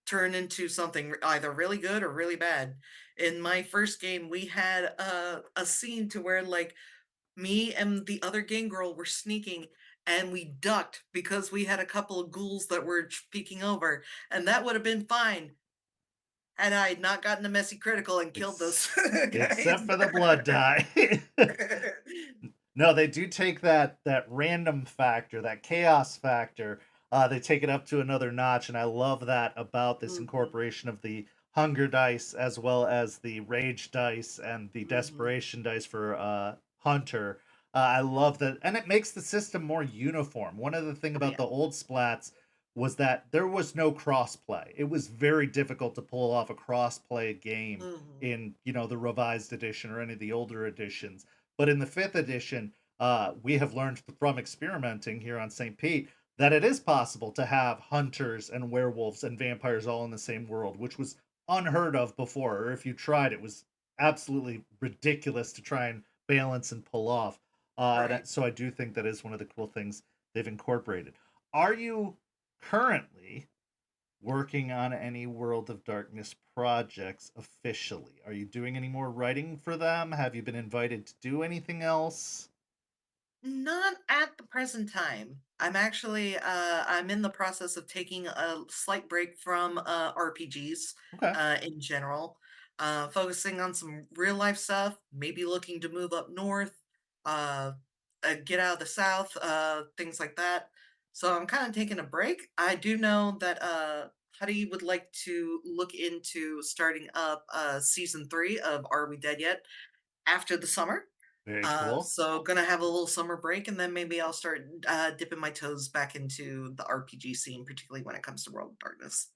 turn into something either really good or really bad. In my first game, we had a scene to where like me and the other game girl were sneaking and we ducked because we had a couple of ghouls that were peeking over, and that would have been fine had I not gotten a messy critical and killed those Ex- guys. Except for the blood dye. No, they do take that random factor, that chaos factor. They take it up to another notch, and I love that about this Mhm, incorporation of the hunger dice as well as the rage dice and the mhm. desperation dice for hunter. I love that, and it makes the system more uniform. One of the thing Oh, about yeah. the old splats was that there was no crossplay. It was very difficult to pull off a crossplay game Mhm. in the revised edition or any of the older editions. But in the fifth edition, we have learned from experimenting here on St. Pete that it is possible to have hunters and werewolves and vampires all in the same world, which was unheard of before. Or if you tried, it was absolutely ridiculous to try and balance and pull off. Right. So I do think that is one of the cool things they've incorporated. Are you currently working on any World of Darkness projects officially? Are you doing any more writing for them? Have you been invited to do anything else? Not at the present time. I'm in the process of taking a slight break from RPGs Okay. in general, focusing on some real life stuff, maybe looking to move up north, uh, get out of the south, things like that. So I'm kind of taking a break. I do know that Huddy would like to look into starting up season 3 of Are We Dead Yet after the summer. Very cool. So gonna have a little summer break, and then maybe I'll start dipping my toes back into the RPG scene, particularly when it comes to World of Darkness.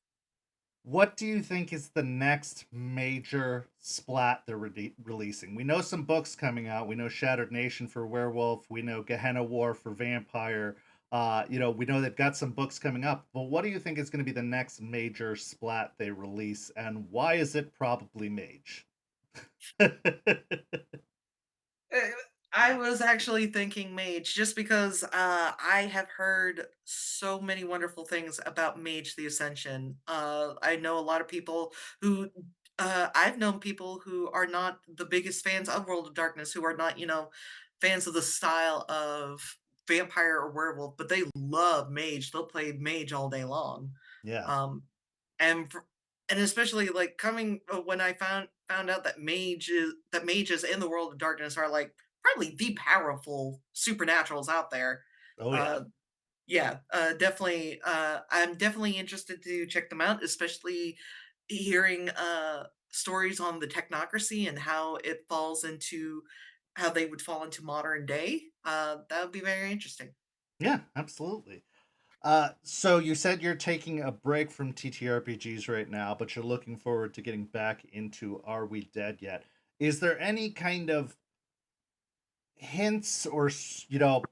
What do you think is the next major splat they're releasing? We know some books coming out. We know Shattered Nation for Werewolf. We know Gehenna War for Vampire. We know they've got some books coming up. But what do you think is going to be the next major splat they release, and why is it probably Mage? Uh, I was actually thinking Mage just because I have heard so many wonderful things about Mage the Ascension. I know a lot of people who I've known people who are not the biggest fans of World of Darkness, who are not, fans of the style of vampire or werewolf, but they love Mage. They'll play Mage all day long. Yeah. Um, and for and especially, like, coming when I found out that mages in the world of darkness are, like, probably the powerful supernaturals out there. Oh yeah. Uh, yeah, definitely, I'm definitely interested to check them out, especially hearing, stories on the technocracy and how they would fall into modern day. That would be very interesting. Yeah. Absolutely. So you said you're taking a break from TTRPGs right now, but you're looking forward to getting back into Are We Dead Yet? Is there any kind of hints or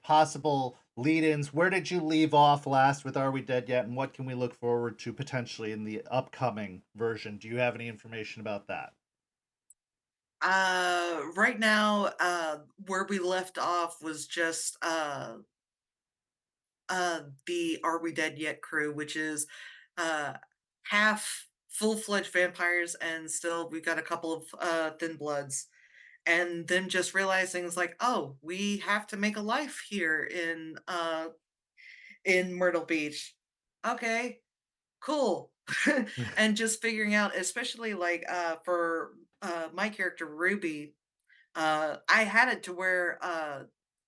possible lead-ins? Where did you leave off last with Are We Dead Yet, and what can we look forward to potentially in the upcoming version? Do you have any information about that? Right now, where we left off was just the Are We Dead Yet crew, which is uh half full-fledged vampires, and still we've got a couple of thin bloods. and then just realizing it's like, oh, we have to make a life here in Myrtle Beach. Okay, cool. And just figuring out, especially like for my character Ruby, I had it to where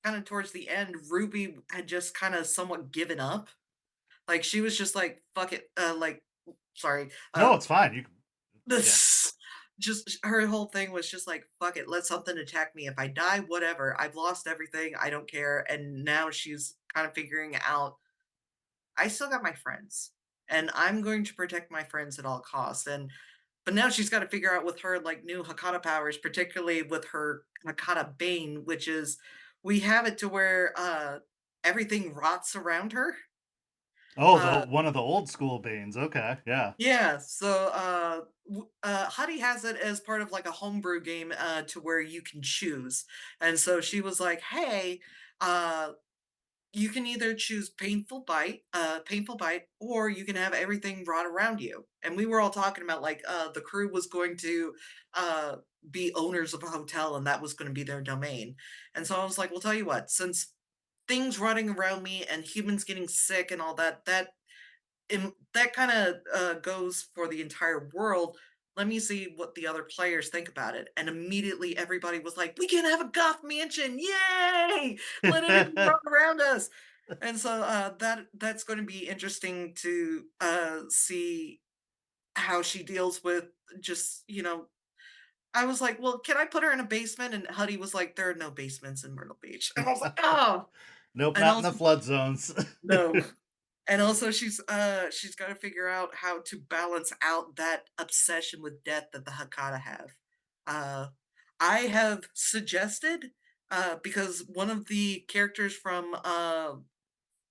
kind of towards the end, Ruby had just kind of somewhat given up. Like she was just like, fuck it, sorry, No, it's fine. You yeah. this just her whole thing was just like, fuck it, let something attack me. If I die, whatever. I've lost everything. I don't care. And now she's kind of figuring out I still got my friends and I'm going to protect my friends at all costs. And but now she's got to figure out with her like new Hakata powers, particularly with her Hakata Bane, which is we have it to where everything rots around her. Oh, the Uh one of the old school Banes. Okay, yeah. yeah, so Huddy has it as part of like a homebrew game to where you can choose. And so she was like, "Hey, uh you can either choose painful bite, or you can have everything brought around you." And we were all talking about like the crew was going to uh be owners of a hotel and that was going to be their domain. And so I was like, well, tell you what, since things running around me and humans getting sick and all that, that kind of goes for the entire world. Let me see what the other players think about it. And immediately everybody was like, we can have a goth mansion. Yay! Let anything run around us. And so that's going to be interesting to see how she deals with just, I was like, well, can I put her in a basement? And Huddy was like, there are no basements in Myrtle Beach. And I was like, oh. Nope, And not in the also, flood zones. no. And also she's gotta figure out how to balance out that obsession with death that the Hakata have. Uh, I have suggested, because one of the characters from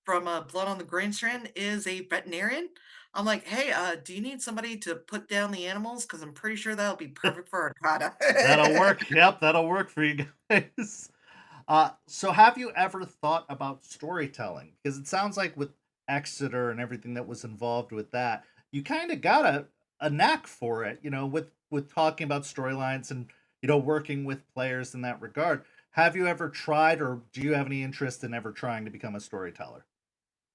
Blood on the Grandstand is a veterinarian. I'm like, "Hey, do you need somebody to put down the animals? Because 'Cause I'm pretty sure that'll be perfect for a That'll Hakata." work. Yep, that'll work for you guys. So have you ever thought about storytelling? Because it sounds like with Exeter and everything that was involved with that, you kind of got a knack for it, with talking about storylines and working with players in that regard. Have you ever tried, or do you have any interest in ever trying to become a storyteller?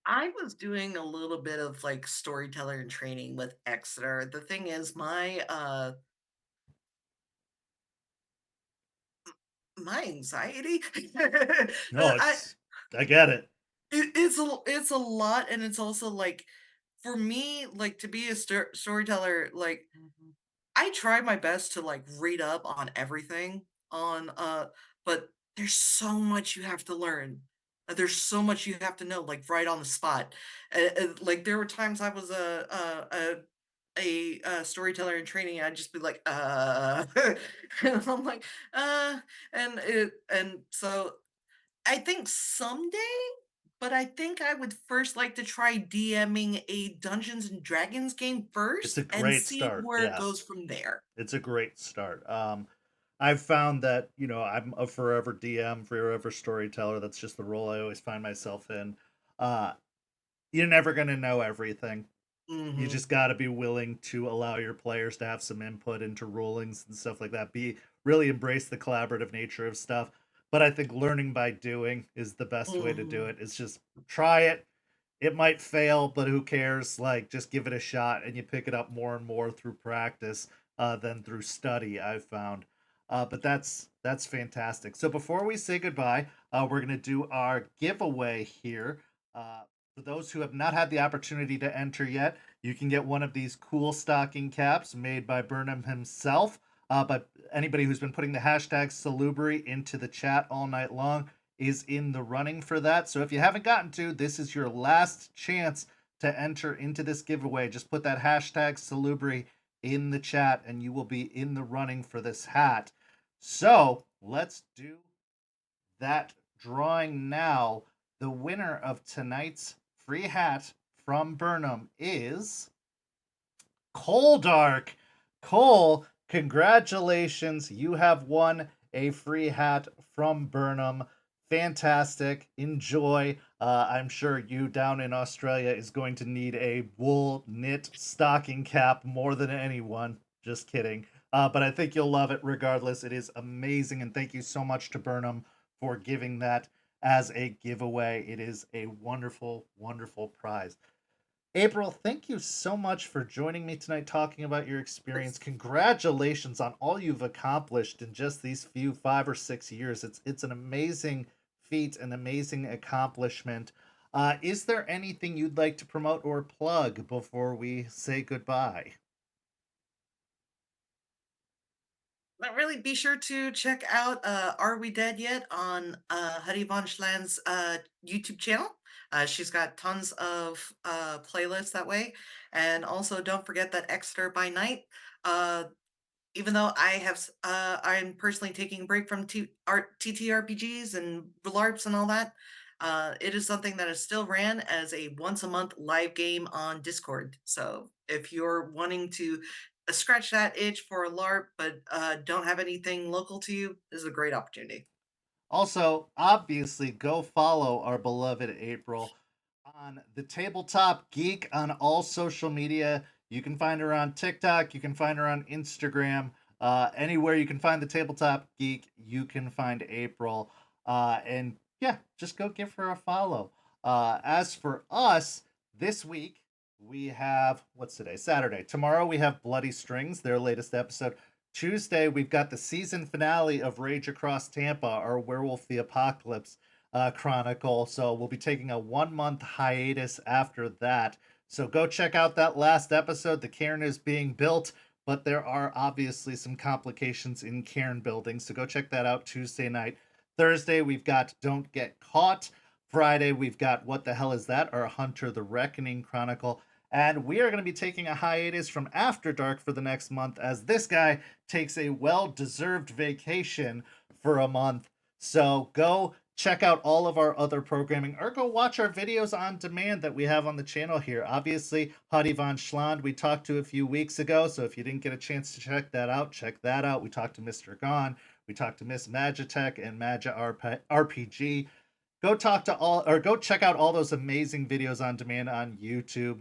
I was doing a little bit of, like, storyteller and training with Exeter. The thing is my anxiety? No, I I get it. it's a lot, and it's also, like, for me, like, to be a storyteller, like, I try my best to, like, read up on everything but there's so much you have to learn. There's so much you have to know, like, right on the spot. Like, there were times I was storyteller in training, and I'd just be like, and I'm like, uh, and so I think someday, but I think I would first like to try DMing a Dungeons and Dragons game It's a first and great see start. where it Yeah. goes from there. It's a great start. I've found that I'm a forever DM, forever storyteller. That's just the role I always find myself in. Uh, you're never gonna know everything. You Mhm. just got to be willing to allow your players to have some input into rulings and stuff like that. Be really embrace the collaborative nature of stuff. But I think learning by doing is the best way to do Mhm. it. It's just try it. It might fail, but who cares? Like, just give it a shot, and you pick it up more and more through practice than through study. I've found, but that's fantastic. So before we say goodbye, we're gonna do our giveaway here. For those who have not had the opportunity to enter yet, you can get one of these cool stocking caps made by Burnham himself. But anybody who's been putting the hashtag Salubri into the chat all night long is in the running for that. So if you haven't gotten to, this is your last chance to enter into this giveaway. Just put that hashtag Salubri in the chat and you will be in the running for this hat. So let's do that drawing now. The winner of tonight's free hat from Burnham is Cole Dark. Cole, congratulations. You have won a free hat from Burnham. Fantastic. Enjoy. I'm sure you down in Australia is going to need a wool knit stocking cap more than anyone. Just kidding. but I think you'll love it regardless. It is amazing, and thank you so much to Burnham for giving that as a giveaway. It is a wonderful, wonderful prize. April, thank you so much for joining me tonight talking about your experience. Congratulations on all you've accomplished in just these few 5 or 6 years. It's an amazing feat, an amazing accomplishment. Is there anything you'd like to promote or plug before we say goodbye? But really be sure to check out Are We Dead Yet on Huddy Von Schland's YouTube channel. She's got tons of playlists that way. And also don't forget that Exeter by Night. Uh, Even though I'm personally taking a break from TTRPGs and LARPs and all that, it is something that is still ran as a once a month live game on Discord. So if you're wanting to scratch that itch for a LARP but don't have anything local to you, this is a great opportunity. Also, obviously, go follow our beloved April on the Tabletop Geek on all social media. You can find her on TikTok. You can find her on Instagram. Anywhere you can find the Tabletop Geek, you can find April. And yeah, just go give her a follow. As for us, this week we have what's today? Saturday. Tomorrow we have Bloody Strings, their latest episode. Tuesday, we've got the season finale of Rage Across Tampa, our Werewolf the Apocalypse chronicle. So we'll be taking a 1 month hiatus after that. So go check out that last episode. The cairn is being built, but there are obviously some complications in cairn building. So go check that out Tuesday night. Thursday, we've got Don't Get Caught. Friday, we've got What the Hell Is That? Our Hunter the Reckoning Chronicle. And we are going to be taking a hiatus from After Dark for the next month as this guy takes a well deserved vacation for a month. So go check out all of our other programming or go watch our videos on demand that we have on the channel here. Obviously, Hadi Von Schland, we talked to a few weeks ago. So if you didn't get a chance to check that out, check that out. We talked to Mr. Gone. We talked to Miss Magitech and Magia RPG. Go talk to all or go check out all those amazing videos on demand on YouTube.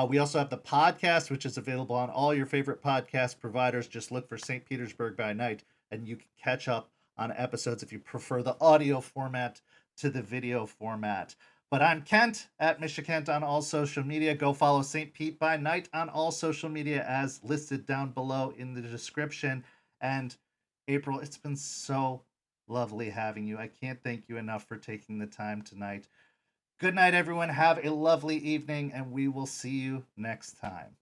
We also have the podcast, which is available on all your favorite podcast providers. Just look for St. Petersburg by Night, and you can catch up on episodes if you prefer the audio format to the video format. But I'm Kent at Misha Kent on all social media. Go follow St. Pete by Night on all social media as listed down below in the description. And April, it's been so lovely having you. I can't thank you enough for taking the time tonight. Good night, everyone. Have a lovely evening, and we will see you next time.